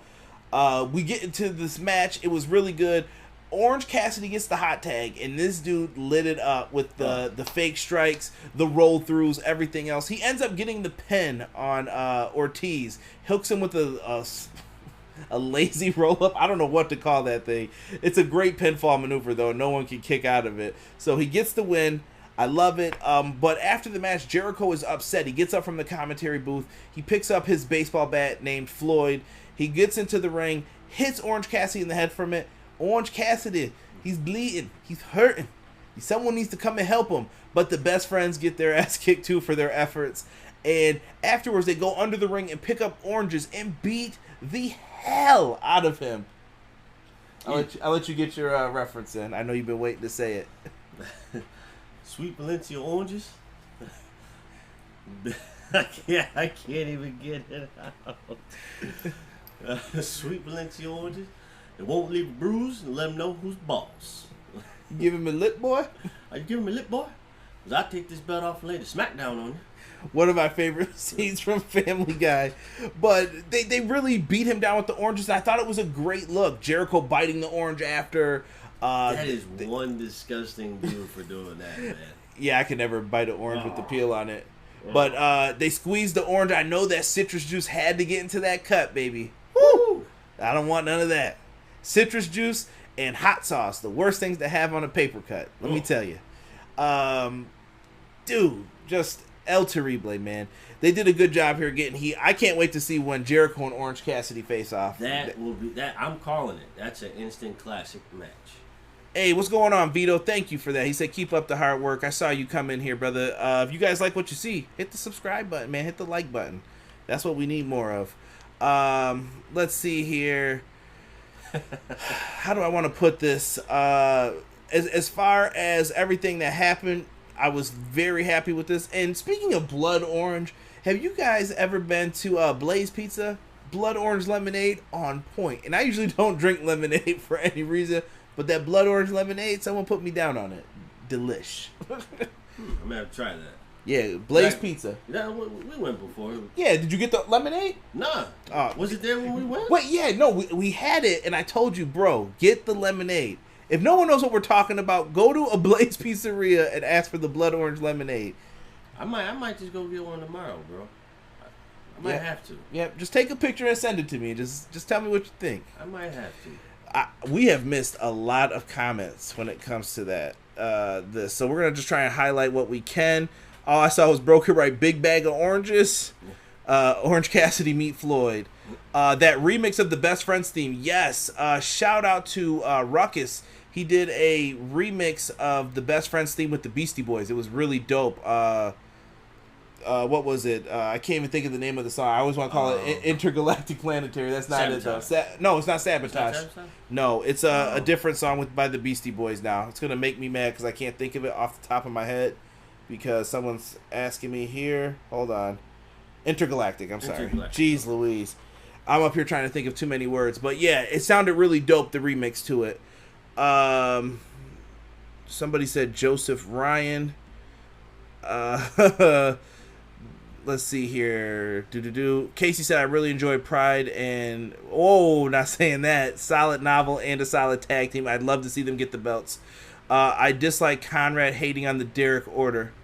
We get into this match. It was really good. Orange Cassidy gets the hot tag, and this dude lit it up with the fake strikes, the roll throughs, everything else. He ends up getting the pin on Ortiz, hooks him with a lazy roll up. I don't know what to call that thing. It's a great pinfall maneuver though. No one can kick out of it. So he gets the win. I love it. But after the match, Jericho is upset. He gets up from the commentary booth. He picks up his baseball bat named Floyd. He gets into the ring, hits Orange Cassidy in the head from it. Orange Cassidy, he's bleeding. He's hurting. Someone needs to come and help him. But the best friends get their ass kicked too for their efforts. And afterwards, they go under the ring and pick up Oranges and beat the hell out of him. I'll let you get your reference in. I know you've been waiting to say it. Sweet Valencia Oranges? I can't even get it out. Sweet Valencia Oranges? It won't leave a bruise and let him know who's boss. You give him a lip, boy? I give him a lip, boy? Because I take this belt off and lay the smackdown on you. One of my favorite scenes from Family Guy. But they really beat him down with the oranges. I thought it was a great look. Jericho biting the orange after. That is one disgusting dude for doing that, man. Yeah, I could never bite an orange with the peel on it. But they squeezed the orange. I know that citrus juice had to get into that cut, baby. Woo! I don't want none of that. Citrus juice and hot sauce, the worst things to have on a paper cut. Let me tell you. Dude, just El Terrible, man. They did a good job here getting heat. I can't wait to see when Jericho and Orange Cassidy face off. That will be that. I'm calling it. That's an instant classic match. Hey, what's going on, Vito? Thank you for that. He said, keep up the hard work. I saw you come in here, brother. If you guys like what you see, hit the subscribe button, man. Hit the like button. That's what we need more of. Let's see here. How do I want to put this? As far as everything that happened, I was very happy with this. And speaking of blood orange, Have you guys ever been to Blaze Pizza? Blood orange lemonade on point. And I usually don't drink lemonade for any reason, but that blood orange lemonade, someone put me down on it. Delish. I'm gonna have to try that. Yeah, Blaze Pizza. Yeah, we went before. Yeah, did you get the lemonade? Nah. Was it there when we went? Wait, yeah, no, we had it, and I told you, bro, get the lemonade. If no one knows what we're talking about, go to a Blaze Pizzeria and ask for the blood orange lemonade. I might just go get one tomorrow, bro. I might have to. Yeah, just take a picture and send it to me. Just tell me what you think. I might have to. We have missed a lot of comments when it comes to that. So we're gonna just try and highlight what we can. All I saw was Broken Right, big bag of oranges. Orange Cassidy meet Floyd. That remix of the Best Friends theme, yes. Shout out to Ruckus. He did a remix of the Best Friends theme with the Beastie Boys. It was really dope. What was it? I can't even think of the name of the song. I always want to call it Intergalactic Planetary. That's not Sabotage. it though. No, it's not Sabotage. Sabotage? No, it's a different song by the Beastie Boys now. It's gonna make me mad because I can't think of it off the top of my head because someone's asking me here. Hold on. Intergalactic. I'm sorry. Jeez Louise. I'm up here trying to think of too many words, but yeah, it sounded really dope. The remix to it. Somebody said Joseph Ryan. Let's see here. Casey said, I really enjoyed Pride and... Oh, not saying that. Solid novel and a solid tag team. I'd love to see them get the belts. I dislike Conrad hating on the Derek order.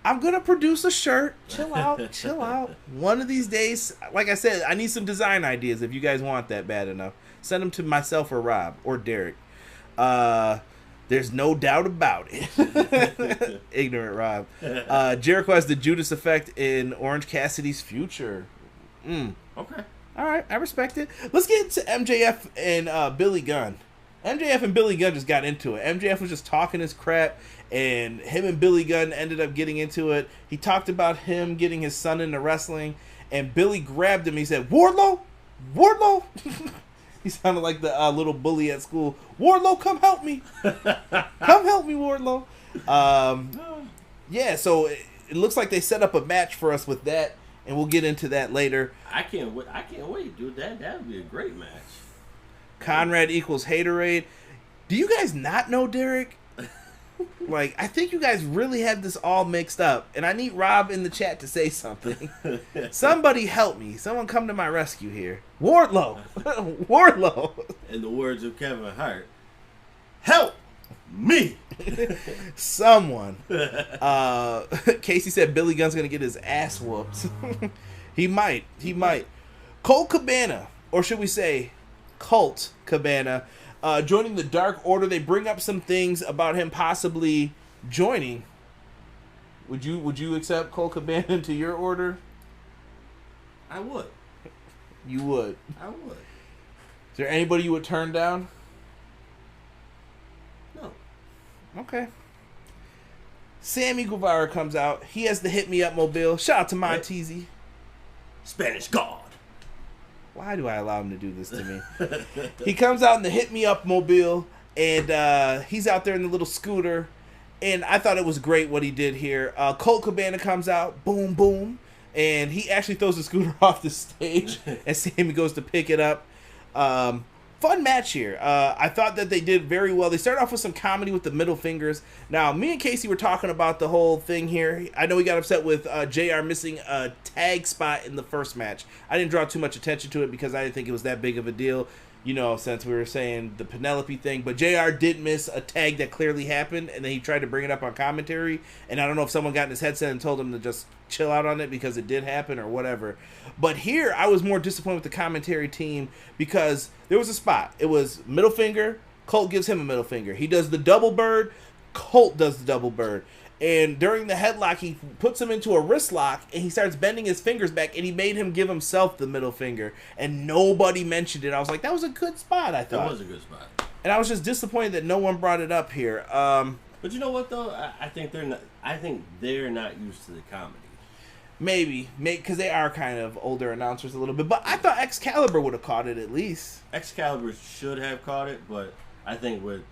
I'm going to produce a shirt. Chill out. Chill out. One of these days, like I said, I need some design ideas if you guys want that bad enough. Send them to myself or Rob or Derek. There's no doubt about it. Ignorant Rob. Jericho has the Judas effect in Orange Cassidy's future. Okay. All right, I respect it. Let's get into MJF and Billy Gunn. MJF and Billy Gunn just got into it. MJF was just talking his crap, and him and Billy Gunn ended up getting into it. He talked about him getting his son into wrestling, and Billy grabbed him. He said, Wardlow? Wardlow? He sounded like the little bully at school. Wardlow, come help me. Come help me, Wardlow. Yeah, so it looks like they set up a match for us with that, and we'll get into that later. I can't wait, dude. That would be a great match. Conrad equals haterade. Do you guys not know Derek? Like, I think you guys really have this all mixed up, and I need Rob in the chat to say something. Somebody help me. Someone come to my rescue here. Wardlow. Wardlow. In the words of Kevin Hart, help me. Someone. Casey said Billy Gunn's going to get his ass whooped. He might. Colt Cabana, or should we say Colt Cabana, joining the Dark Order. They bring up some things about him possibly joining. Would you accept Colt Cabana into your order? I would. You would. I would. Is there anybody you would turn down? No. Okay. Sammy Guevara comes out. He has the Hit Me Up mobile. Shout out to Monteezy. Spanish God. Why do I allow him to do this to me? He comes out in the Hit Me Up mobile, and he's out there in the little scooter, and I thought it was great what he did here. Colt Cabana comes out, boom, boom, and he actually throws the scooter off the stage, and Sammy goes to pick it up. Fun match here. I thought that they did very well. They started off with some comedy with the middle fingers. Now, me and Casey were talking about the whole thing here. I know he got upset with JR missing a tag spot in the first match. I didn't draw too much attention to it because I didn't think it was that big of a deal, you know, since we were saying the Penelope thing. But JR did miss a tag that clearly happened, and then he tried to bring it up on commentary. And I don't know if someone got in his headset and told him to just chill out on it because it did happen or whatever. But here, I was more disappointed with the commentary team because there was a spot. It was middle finger. Colt gives him a middle finger. He does the double bird. Colt does the double bird. And during the headlock, he puts him into a wrist lock, and he starts bending his fingers back, and he made him give himself the middle finger. And nobody mentioned it. I was like, that was a good spot, I thought. That was a good spot. And I was just disappointed that no one brought it up here. But you know what, though? I think they're not used to the comedy. Maybe, because they are kind of older announcers a little bit. But I thought Excalibur would have caught it at least. Excalibur should have caught it, but I think with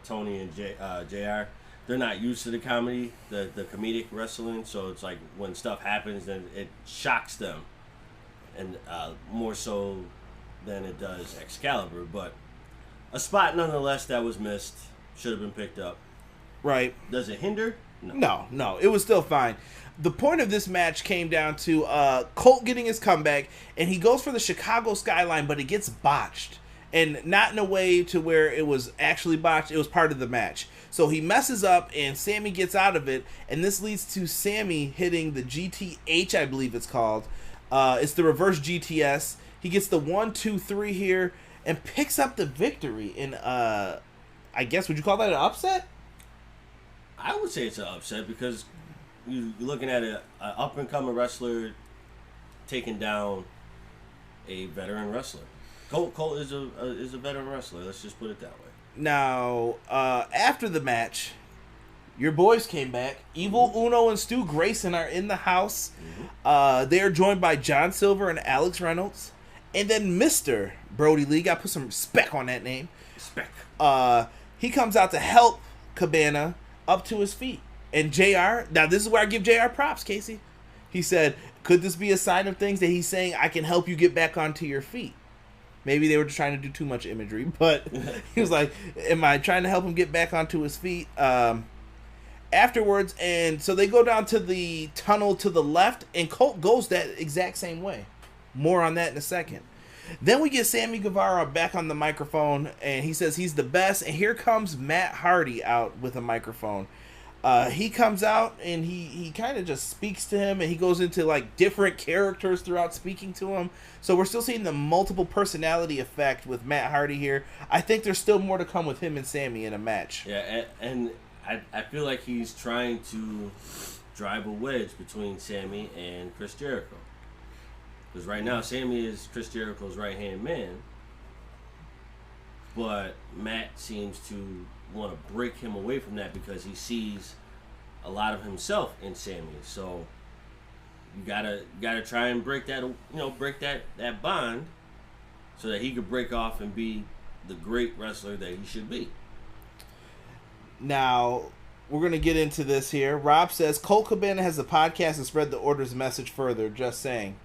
Tony and JR, they're not used to the comedy, the comedic wrestling. So it's like when stuff happens, then it shocks them, and more so than it does Excalibur. But a spot nonetheless that was missed, should have been picked up. Right. Does it hinder? No, it was still fine. The point of this match came down to Colt getting his comeback, and he goes for the Chicago skyline, but it gets botched. And not in a way to where it was actually botched, it was part of the match. So he messes up, and Sammy gets out of it, and this leads to Sammy hitting the GTH, I believe it's called. It's the reverse GTS. He gets the 1-2-3 here, and picks up the victory in, I guess, would you call that an upset? I would say it's an upset because you're looking at an up-and-coming wrestler taking down a veteran wrestler. Colt is a veteran wrestler. Let's just put it that way. Now, after the match, your boys came back. Evil Uno and Stu Grayson are in the house. They are joined by John Silver and Alex Reynolds. And then Mr. Brody Lee. Got to put some respect on that name. Respect. He comes out to help Cabana up to his feet. And JR, now this is where I give JR props, Casey. He said, could this be a sign of things that he's saying, I can help you get back onto your feet? Maybe they were just trying to do too much imagery, but he was like, am I trying to help him get back onto his feet? Afterwards, and so they go down to the tunnel to the left, and Colt goes that exact same way. More on that in a second. Then we get Sammy Guevara back on the microphone, and he says he's the best, and here comes Matt Hardy out with a microphone. He comes out, and he kind of just speaks to him, and he goes into, like, different characters throughout speaking to him. So we're still seeing the multiple personality effect with Matt Hardy here. I think there's still more to come with him and Sammy in a match. Yeah, and I feel like he's trying to drive a wedge between Sammy and Chris Jericho. Because right now, Sammy is Chris Jericho's right-hand man. But Matt seems to want to break him away from that because he sees a lot of himself in Sammy. So you gotta try and break that, break that bond so that he could break off and be the great wrestler that he should be. Now, we're going to get into this here. Rob says, Colt Cabana has a podcast and spread the Order's message further. Just saying.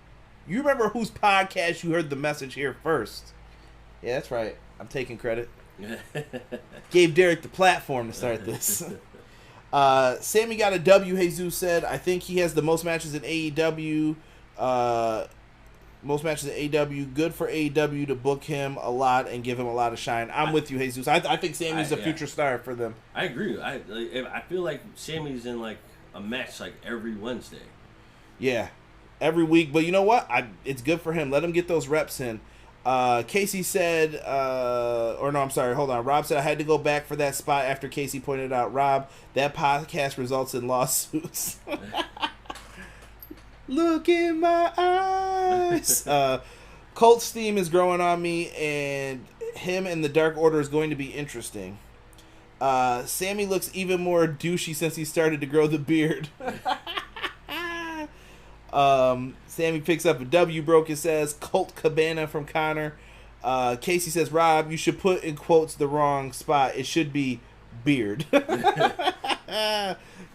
You remember whose podcast you heard the message here first? Yeah, that's right. I'm taking credit. Gave Derek the platform to start this. Sammy got a W, Jesus said. I think he has the most matches in AEW. Most matches in AEW. Good for AEW to book him a lot and give him a lot of shine. I'm with you, Jesus. I think Sammy's a future star for them. I agree. I feel like Sammy's in like a match like every Wednesday. Yeah, every week. But you know what? It's good for him. Let him get those reps in. Casey said, hold on. Rob said, I had to go back for that spot after Casey pointed out, Rob, that podcast results in lawsuits. Look in my eyes. Colt's theme is growing on me, and him and the Dark Order is going to be interesting. Sammy looks even more douchey since he started to grow the beard. Sammy picks up a W. Broken says, Colt Cabana from Connor. Casey says, Rob, you should put in quotes the wrong spot. It should be beard.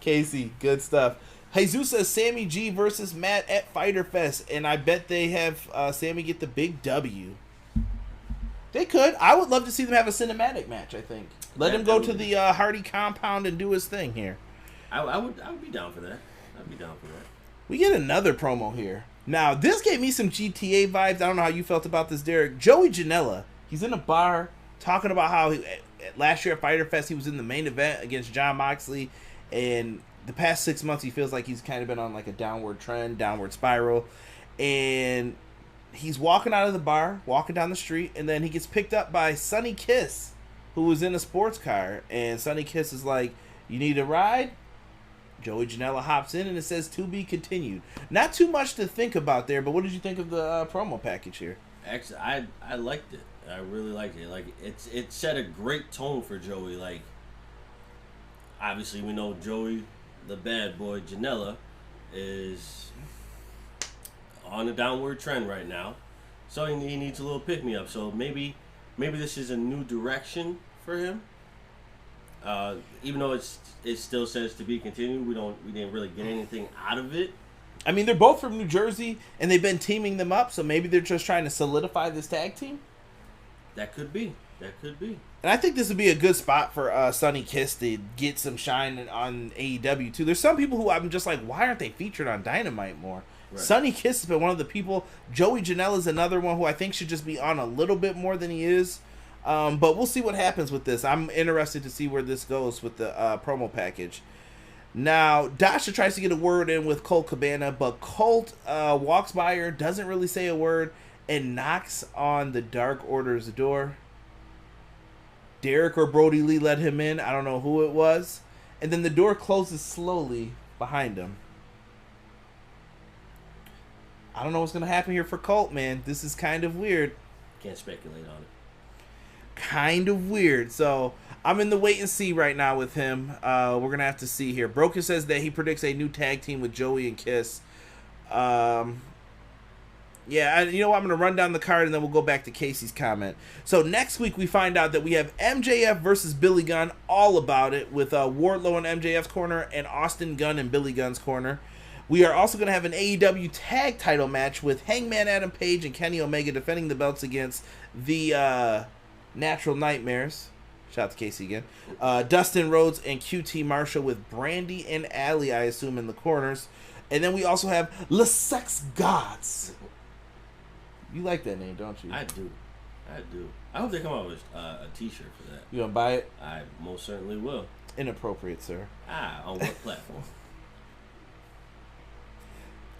Casey, good stuff. Jesus says Sammy G versus Matt at Fyter Fest, and I bet they have Sammy get the big W. They could. I would love to see them have a cinematic match, I think. Let him go to the Hardy compound and do his thing here. I would be down for that. I'd be down for that. We get another promo here. Now, this gave me some GTA vibes. I don't know how you felt about this, Derek. Joey Janela, he's in a bar talking about how last year at Fyter Fest he was in the main event against Jon Moxley, and the past 6 months he feels like he's kind of been on like a downward trend, downward spiral, and he's walking out of the bar, walking down the street, and then he gets picked up by Sonny Kiss, who was in a sports car, and Sonny Kiss is like, you need a ride? Joey Janela hops in, and it says, to be continued. Not too much to think about there, but what did you think of the promo package here? Actually, I liked it. I really liked it. Like, it set a great tone for Joey. Like, obviously we know Joey, the bad boy Janela, is on a downward trend right now. So he needs a little pick-me-up. So maybe this is a new direction for him. Even though it still says to be continued, we didn't really get anything out of it. I mean, they're both from New Jersey, and they've been teaming them up, so maybe they're just trying to solidify this tag team. That could be. And I think this would be a good spot for Sonny Kiss to get some shine on AEW, too. There's some people who I'm just like, why aren't they featured on Dynamite more? Right. Sonny Kiss has been one of the people. Joey Janela is another one who I think should just be on a little bit more than he is. But we'll see what happens with this. I'm interested to see where this goes with the promo package. Now, Dasha tries to get a word in with Colt Cabana, but Colt walks by her, doesn't really say a word, and knocks on the Dark Order's door. Derek or Brody Lee let him in. I don't know who it was. And then the door closes slowly behind him. I don't know what's going to happen here for Colt, man. This is kind of weird. Can't speculate on it. Kind of weird. So I'm in the wait and see right now with him. We're going to have to see here. Broken says that he predicts a new tag team with Joey and Kiss. Yeah, you know what? I'm going to run down the card and then we'll go back to Casey's comment. So next week we find out that we have MJF versus Billy Gunn, All About It, with Wardlow in MJF's corner and Austin Gunn in Billy Gunn's corner. We are also going to have an AEW tag title match with Hangman Adam Page and Kenny Omega defending the belts against the Natural Nightmares. Shout out to Casey again. Dustin Rhodes and QT Marshall with Brandy and Allie, I assume, in the corners. And then we also have Le Sex Gods. You like that name, don't you? I do. I hope they come out with a t-shirt for that. You gonna buy it? I most certainly will. Inappropriate, sir. On what platform?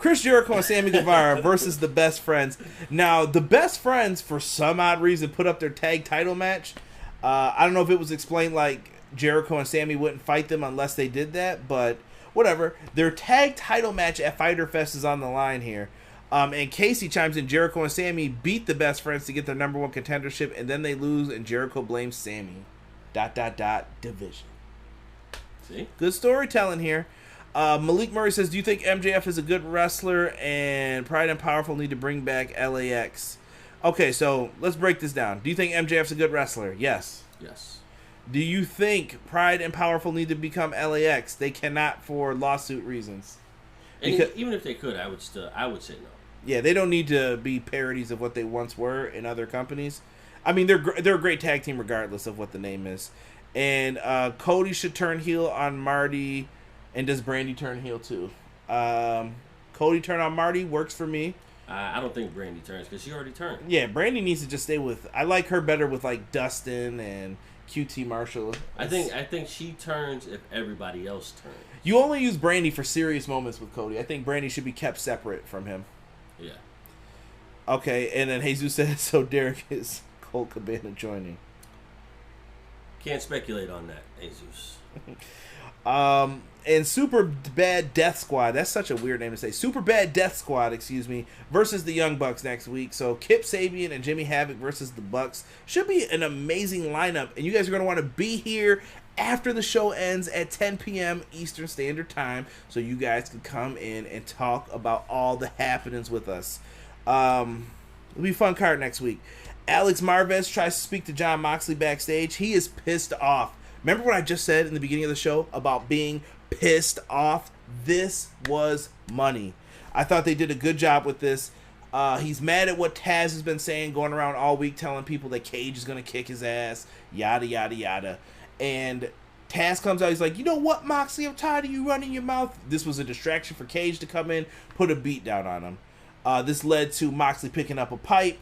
Chris Jericho and Sammy Guevara versus the Best Friends. Now, the Best Friends, for some odd reason, put up their tag title match. I don't know if it was explained like Jericho and Sammy wouldn't fight them unless they did that, but whatever. Their tag title match at Fyter Fest is on the line here. And Casey chimes in, Jericho and Sammy beat the Best Friends to get their number one contendership, and then they lose, and Jericho blames Sammy. ... Division. See? Good storytelling here. Malik Murray says, do you think MJF is a good wrestler and Pride and Powerful need to bring back LAX? Okay, so let's break this down. Do you think MJF's a good wrestler? Yes. Yes. Do you think Pride and Powerful need to become LAX? They cannot for lawsuit reasons. Because, even if they could, I would say no. Yeah, they don't need to be parodies of what they once were in other companies. I mean, they're a great tag team regardless of what the name is. And Cody should turn heel on Marty. And does Brandy turn heel too? Cody turn on Marty works for me. I don't think Brandy turns because she already turned. Yeah, Brandy needs to just stay with. I like her better with like Dustin and QT Marshall. I think she turns if everybody else turns. You only use Brandy for serious moments with Cody. I think Brandy should be kept separate from him. Yeah. Okay, and then Jesus says, so Derek is Colt Cabana joining. Can't speculate on that, Jesus. And Super Bad Death Squad, that's such a weird name to say. Super Bad Death Squad, versus the Young Bucks next week. So Kip Sabian and Jimmy Havoc versus the Bucks should be an amazing lineup. And you guys are going to want to be here after the show ends at 10 p.m. Eastern Standard Time, so you guys can come in and talk about all the happenings with us. It'll be a fun card next week. Alex Marvez tries to speak to Jon Moxley backstage. He is pissed off. Remember what I just said in the beginning of the show about being pissed off? This was money. I thought they did a good job with this. He's mad at what Taz has been saying, going around all week telling people that Cage is going to kick his ass, yada, yada, yada. And Taz comes out, he's like, you know what, Moxley, I'm tired of you running your mouth. This was a distraction for Cage to come in, put a beat down on him. This led to Moxley picking up a pipe.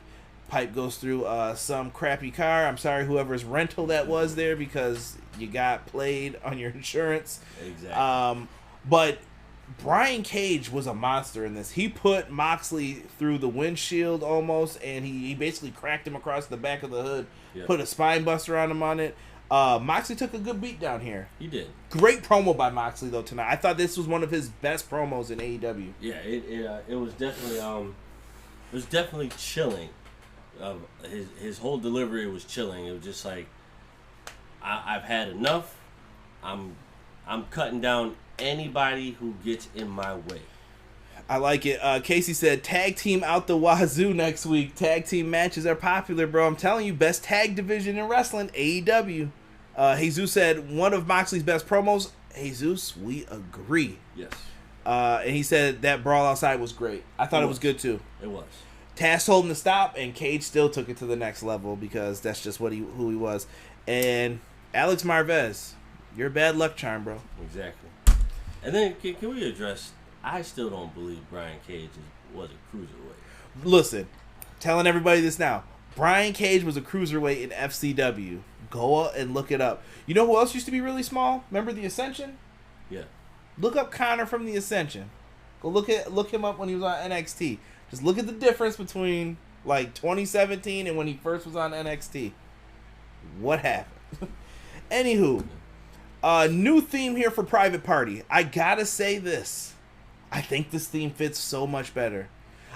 Pipe goes through some crappy car. I'm sorry, whoever's rental that was there, because you got played on your insurance. Exactly. But Brian Cage was a monster in this. He put Moxley through the windshield almost, and he basically cracked him across the back of the hood, put a spine buster on him on it. Moxley took a good beat down here. He did. Great promo by Moxley, though, tonight. I thought this was one of his best promos in AEW. Yeah, it was definitely chilling. His whole delivery was chilling. It was just like, I've had enough. I'm cutting down anybody who gets in my way. I like it. Casey said, tag team out the wazoo next week. Tag team matches are popular, bro. I'm telling you, best tag division in wrestling, AEW. Jesus said one of Moxley's best promos. Jesus, we agree. Yes. And he said that brawl outside was great. I thought it was good too. It was. Taz told him to stop, and Cage still took it to the next level because that's just who he was. And Alex Marvez, you're a bad luck charm, bro. Exactly. And then can we address? I still don't believe Brian Cage was a cruiserweight. Listen, telling everybody this now. Brian Cage was a cruiserweight in FCW. Go and look it up. You know who else used to be really small? Remember the Ascension? Yeah. Look up Connor from the Ascension. Go look him up when he was on NXT. Just look at the difference between like 2017 and when he first was on NXT. What happened? Anywho, new theme here for Private Party. I gotta say this. I think this theme fits so much better.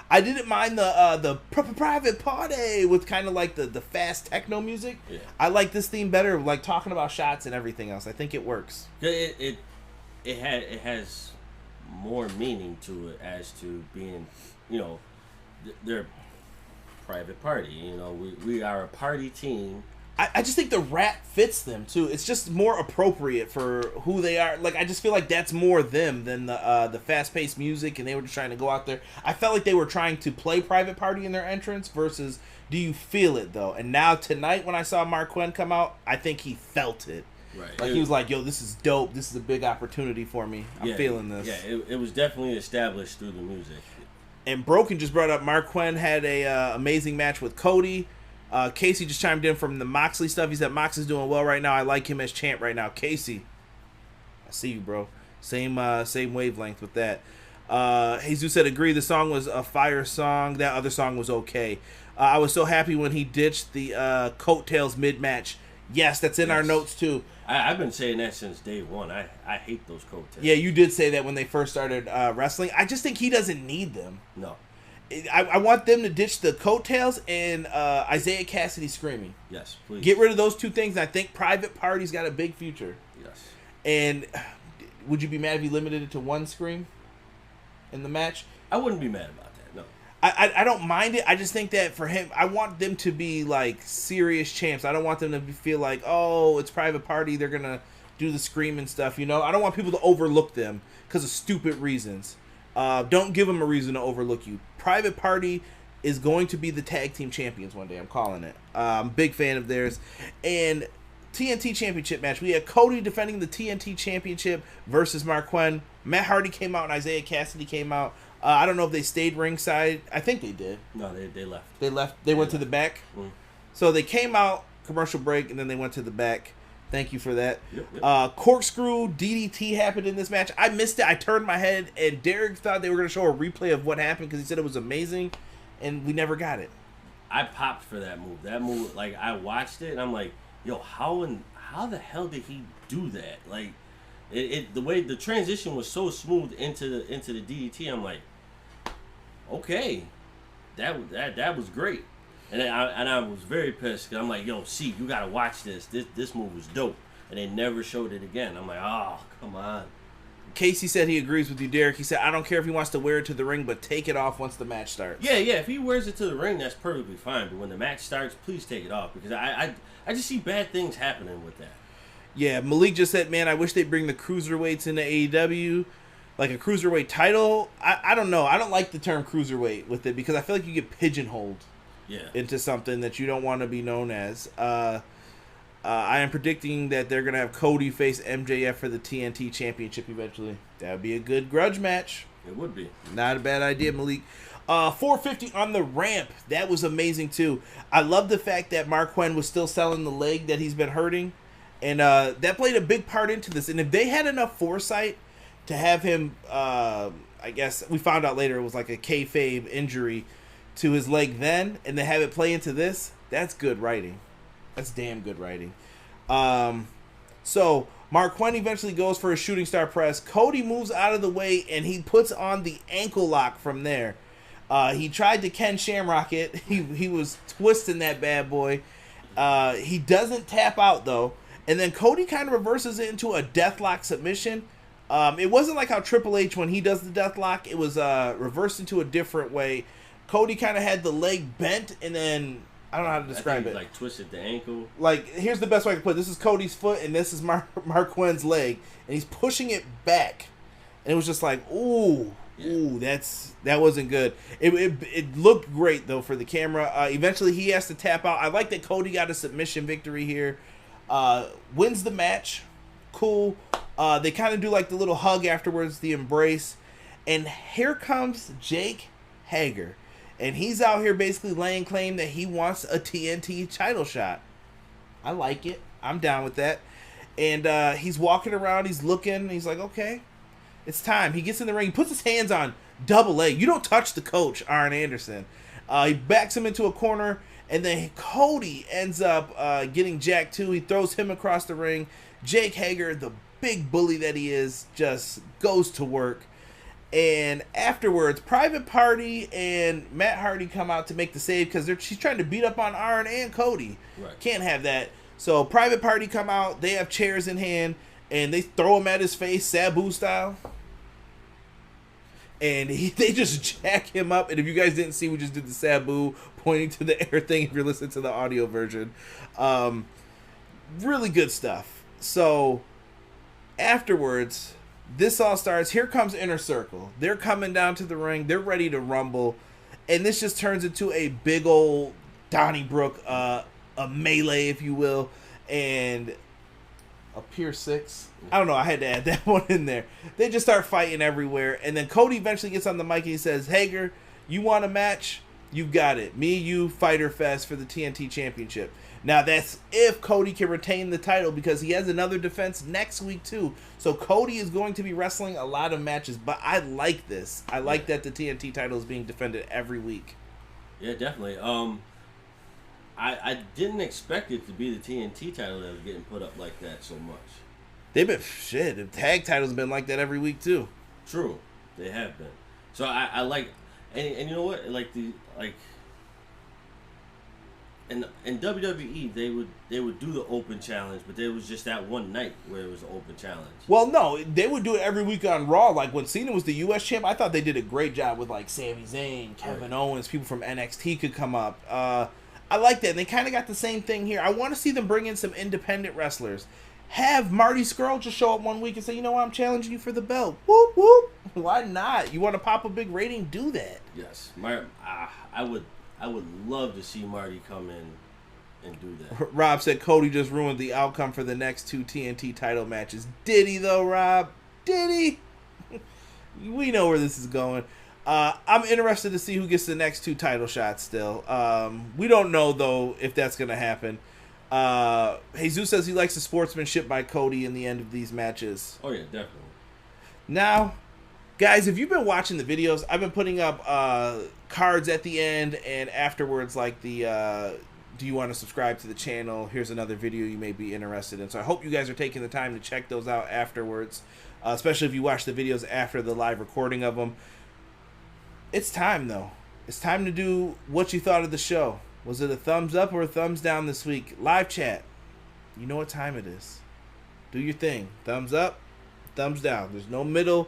I didn't mind the Private Party with kind of like the fast techno music. Yeah. I like this theme better, like talking about shots and everything else. I think it works. It has more meaning to it as to being, they're Private Party. We are a party team. I just think the rap fits them too. It's just more appropriate for who they are. Like, I just feel like that's more them than the fast paced music, and they were just trying to go out there. I felt like they were trying to play Private Party in their entrance versus Do You Feel It though? And now tonight when I saw Marq Quen come out, I think he felt it. Right. Like he was like, "Yo, this is dope. This is a big opportunity for me. I'm feeling this." Yeah, it was definitely established through the music. And Broken just brought up Marq Quen had a amazing match with Cody. Casey just chimed in from the Moxley stuff. He said Moxley's doing well right now. I like him as champ right now. Casey, I see you, bro. Same wavelength with that. Jesus said, agree. The song was a fire song. That other song was okay. I was so happy when he ditched the coattails mid-match. Yes, that's in our notes too. I've been saying that since day one. I hate those coattails. Yeah, you did say that when they first started wrestling. I just think he doesn't need them. No. I want them to ditch the coattails and Isaiah Cassidy screaming. Yes, please. Get rid of those two things. I think Private Party's got a big future. Yes. And would you be mad if he limited it to one scream in the match? I wouldn't be mad about that, no. I don't mind it. I just think that for him, I want them to be like serious champs. I don't want them to feel like, oh, it's Private Party, they're going to do the scream and stuff, I don't want people to overlook them because of stupid reasons. Don't give them a reason to overlook you. Private Party is going to be the tag team champions one day. I'm calling it. I'm a big fan of theirs. And TNT Championship match. We had Cody defending the TNT Championship versus Marq Quen. Matt Hardy came out and Isaiah Cassidy came out. I don't know if they stayed ringside. I think they did. No, they left. They left. They went to the back. Mm. So they came out, commercial break, and then they went to the back. Thank you for that. Yep. Corkscrew DDT happened in this match. I missed it. I turned my head, and Derek thought they were going to show a replay of what happened because he said it was amazing, and we never got it. I popped for that move. That move, like, I watched it, and I'm like, yo, how the hell did he do that? Like, the way the transition was so smooth into the DDT, I'm like, okay, that was great. And I was very pissed because I'm like, yo, see, you gotta watch this. This move was dope, and they never showed it again. I'm like, oh, come on. Casey said he agrees with you, Derek. He said, I don't care if he wants to wear it to the ring, but take it off once the match starts. Yeah. If he wears it to the ring, that's perfectly fine. But when the match starts, please take it off because I just see bad things happening with that. Yeah, Malik just said, man, I wish they'd bring the cruiserweights into AEW. Like a cruiserweight title. I don't know. I don't like the term cruiserweight with it because I feel like you get pigeonholed. Yeah. Into something that you don't want to be known as. I am predicting that they're going to have Cody face MJF for the TNT Championship eventually. That would be a good grudge match. It would be. Not a bad idea, Malik. 450 on the ramp. That was amazing, too. I love the fact that Marq Quen was still selling the leg that he's been hurting. And that played a big part into this. And if they had enough foresight to have him, I guess we found out later it was like a kayfabe injury to his leg then, and they have it play into this, that's good writing. That's damn good writing. So Marq Quen eventually goes for a shooting star press. Cody moves out of the way, and he puts on the ankle lock from there. He tried to Ken Shamrock it. He was twisting that bad boy. He doesn't tap out, though. And then Cody kind of reverses it into a deathlock submission. It wasn't like how Triple H, when he does the deathlock, it was reversed into a different way. Cody kind of had the leg bent and then I don't know how to describe it. Like twisted the ankle. Like, here's the best way I can put it. This is Cody's foot, and this is Marq Quen's leg, and he's pushing it back, and it was just like, ooh, that wasn't good. It looked great though for the camera. Eventually, he has to tap out. I like that Cody got a submission victory here. Wins the match. Cool. They kind of do like the little hug afterwards, the embrace, and here comes Jake Hager. And he's out here basically laying claim that he wants a TNT title shot. I like it. I'm down with that. And he's walking around. He's looking. He's like, okay, it's time. He gets in the ring. He puts his hands on Double A. You don't touch the coach, Arn Anderson. He backs him into a corner. And then Cody ends up getting jacked too. He throws him across the ring. Jake Hager, the big bully that he is, just goes to work. And afterwards, Private Party and Matt Hardy come out to make the save because she's trying to beat up on Arn and Cody. Right. Can't have that. So Private Party come out. They have chairs in hand, and they throw him at his face, Sabu style. And they just jack him up. And if you guys didn't see, we just did the Sabu pointing to the air thing if you're listening to the audio version. Really good stuff. So afterwards, this all starts. Here comes Inner Circle. They're coming down to the ring. They're ready to rumble. And this just turns into a big old Donnybrook, a melee, if you will. And a Pier 6. I don't know. I had to add that one in there. They just start fighting everywhere. And then Cody eventually gets on the mic and he says, Hager, you want a match? You got it. Me, you, Fighter Fest for the TNT Championship. Now, that's if Cody can retain the title because he has another defense next week, too. So, Cody is going to be wrestling a lot of matches. But I like this. I like that the TNT title is being defended every week. Yeah, definitely. I didn't expect it to be the TNT title that was getting put up like that so much. They've been, the tag titles have been like that every week, too. True. They have been. So, I like, and you know what? In WWE, they would do the open challenge, but there was just that one night where it was an open challenge. Well, no, they would do it every week on Raw. Like when Cena was the U.S. champ, I thought they did a great job with like Sami Zayn, Kevin Owens, people from NXT could come up. I like that. And they kind of got the same thing here. I want to see them bring in some independent wrestlers. Have Marty Scurll just show up one week and say, you know what, I'm challenging you for the belt. Whoop, whoop. Why not? You want to pop a big rating? Do that. Yes. I would love to see Marty come in and do that. Rob said Cody just ruined the outcome for the next 2 TNT title matches. Did he, though, Rob? Did he? We know where this is going. I'm interested to see who gets the next 2 title shots still. We don't know, though, if that's going to happen. Jesus says he likes the sportsmanship by Cody in the end of these matches. Oh, yeah, definitely. Now, guys, if you've been watching the videos, I've been putting up cards at the end and afterwards, like the do you want to subscribe to the channel? Here's another video you may be interested in. So I hope you guys are taking the time to check those out afterwards, especially if you watch the videos after the live recording of them. It's time, though. It's time to do what you thought of the show. Was it a thumbs up or a thumbs down this week? Live chat. You know what time it is. Do your thing. Thumbs up, thumbs down. There's no middle.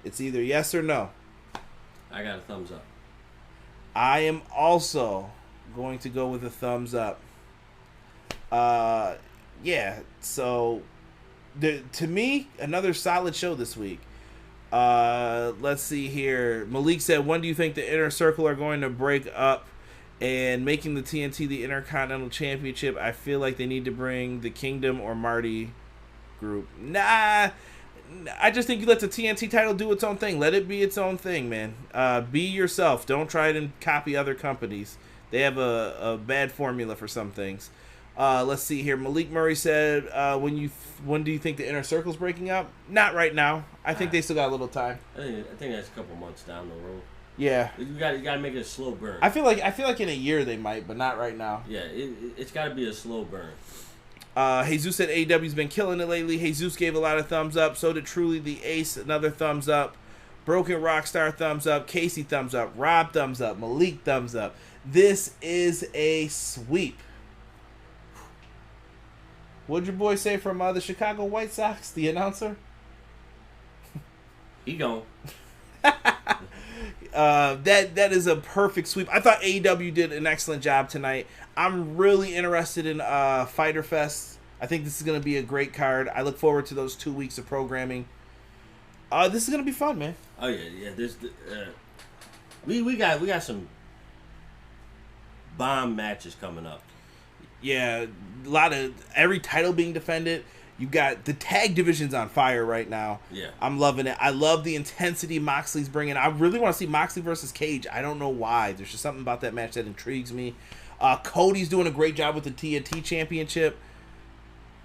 It's either yes or no. I got a thumbs up. I am also going to go with a thumbs up. Yeah, so to me, another solid show this week. Let's see here. Malik said, when do you think the Inner Circle are going to break up and making the TNT the Intercontinental Championship? I feel like they need to bring the Kingdom or Marty group. Nah, I just think you let the TNT title do its own thing. Let it be its own thing, man. Be yourself. Don't try to copy other companies. They have a bad formula for some things. Let's see here. Malik Murray said, when do you think the Inner Circle's breaking up? Not right now. I think they still got a little time. I think that's a couple months down the road. Yeah. You gotta make it a slow burn. I feel like in a year they might, but not right now. Yeah, it's got to be a slow burn. Jesus said AEW's been killing it lately. Jesus gave a lot of thumbs up. So did Truly the Ace, another thumbs up. Broken Rockstar, thumbs up. Casey, thumbs up. Rob, thumbs up. Malik, thumbs up. This is a sweep. What'd your boy say from the Chicago White Sox, the announcer? He gone. That is a perfect sweep. I thought AEW did an excellent job tonight. I'm really interested in Fyter Fest. I think this is going to be a great card. I look forward to those 2 weeks of programming. This is going to be fun, man. Oh yeah. There's we got some bomb matches coming up. Yeah, a lot of every title being defended. You got the tag division's on fire right now. Yeah. I'm loving it. I love the intensity Moxley's bringing. I really want to see Moxley versus Cage. I don't know why. There's just something about that match that intrigues me. Cody's doing a great job with the TNT Championship.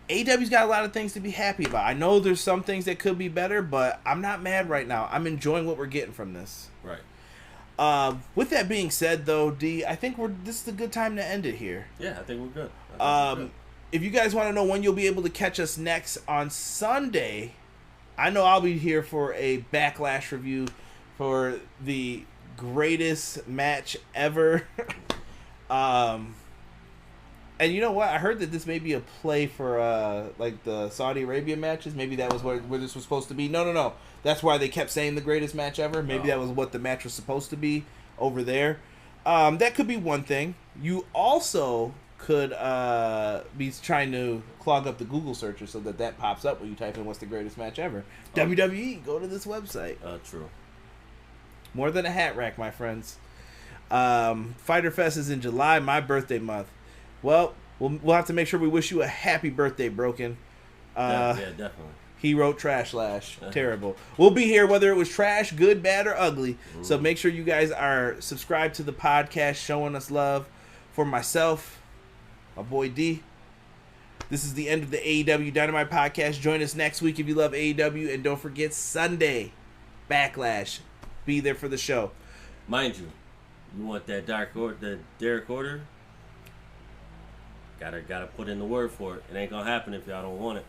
AEW's got a lot of things to be happy about. I know there's some things that could be better, but I'm not mad right now. I'm enjoying what we're getting from this. Right. With that being said, though, D, I think this is a good time to end it here. Yeah, I think we're good. If you guys want to know when you'll be able to catch us next on Sunday, I know I'll be here for a Backlash review for the greatest match ever. And you know what? I heard that this may be a play for like the Saudi Arabia matches. Maybe that was where this was supposed to be. No. That's why they kept saying the greatest match ever. Maybe that was what the match was supposed to be over there. That could be one thing. You also could be trying to clog up the Google searcher so that pops up when you type in what's the greatest match ever. WWE, go to this website. True. More than a hat rack, my friends. Fyter Fest is in July, my birthday month. Well, we'll have to make sure we wish you a happy birthday, Broken. Yeah, definitely. He wrote Trash Lash. Terrible. We'll be here whether it was trash, good, bad, or ugly. So make sure you guys are subscribed to the podcast, showing us love. For myself, my boy D, this is the end of the AEW Dynamite podcast. Join us next week if you love AEW. And don't forget Sunday, Backlash. Be there for the show. Mind you, you want that Derek Order? Gotta put in the word for it. It ain't gonna happen if y'all don't want it.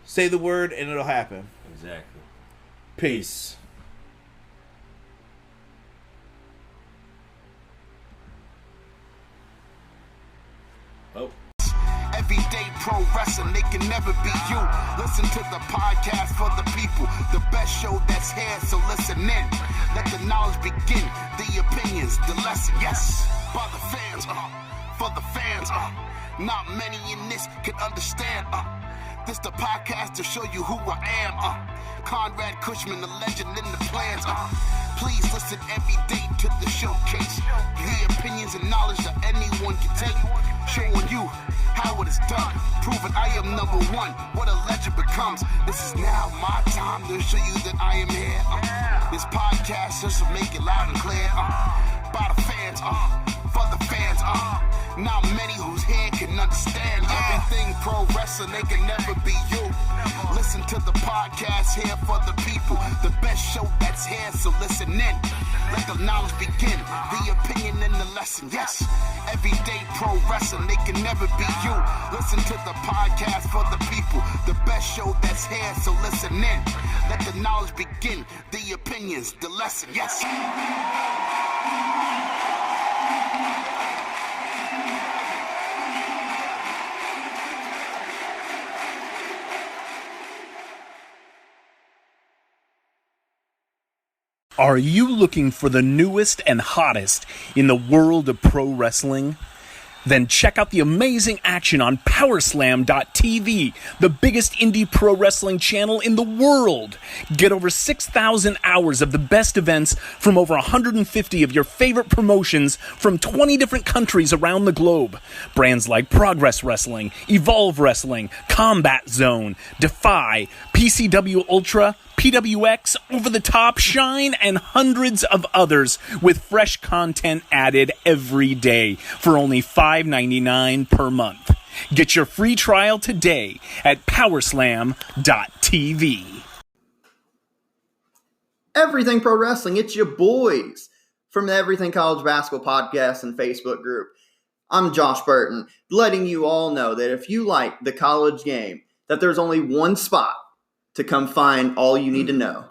Say the word and it'll happen. Exactly. Peace. Oh. Everyday pro wrestling, they can never be you. Listen to the podcast for the people. The best show that's here, so listen in. Let the knowledge begin. The opinions, the lesson, yes. By the fans, for the fans, not many in this can understand, This the podcast to show you who I am, Conrad Cushman, the legend in the plans, Please listen every day to the showcase. The opinions and knowledge that anyone can take. Showing you how it is done. Proving I am number one. What a legend becomes. This is now my time to show you that I am here. This podcast just to make it loud and clear. By the fans, for the fans, not many who's here can understand everything pro wrestling. They can never be you. Listen to the podcast here for the people. The best show that's here, so listen in. Let the knowledge begin. The opinion and the lesson, yes. Everyday pro wrestling, they can never be you. Listen to the podcast for the people. The best show that's here, so listen in. Let the knowledge begin. The opinions, the lesson, yes. Are you looking for the newest and hottest in the world of pro wrestling? Then check out the amazing action on Powerslam.tv, the biggest indie pro wrestling channel in the world. Get over 6,000 hours of the best events from over 150 of your favorite promotions from 20 different countries around the globe. Brands like Progress Wrestling, Evolve Wrestling, Combat Zone, Defy, PCW Ultra, PWX, Over the Top, Shine, and hundreds of others with fresh content added every day for only $5.99 per month. Get your free trial today at Powerslam.tv. Everything Pro Wrestling, it's your boys from the Everything College Basketball Podcast and Facebook group. I'm Josh Burton, letting you all know that if you like the college game, that there's only one spot to come find all you need to know.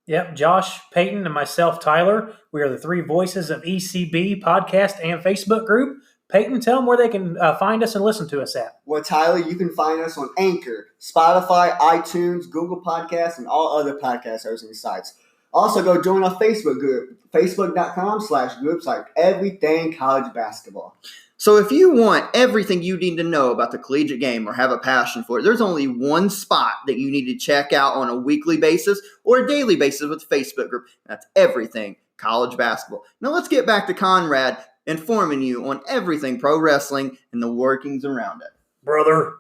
Yep, Josh, Peyton, and myself, Tyler. We are the three voices of ECB podcast and Facebook group. Peyton, tell them where they can find us and listen to us at. Well, Tyler, you can find us on Anchor, Spotify, iTunes, Google Podcasts, and all other podcast hosting sites. Also, go join our Facebook group, facebook.com/groups like everything college basketball. So if you want everything you need to know about the collegiate game or have a passion for it, there's only one spot that you need to check out on a weekly basis or a daily basis with the Facebook group. That's everything college basketball. Now let's get back to Conrad informing you on everything pro wrestling and the workings around it. Brother,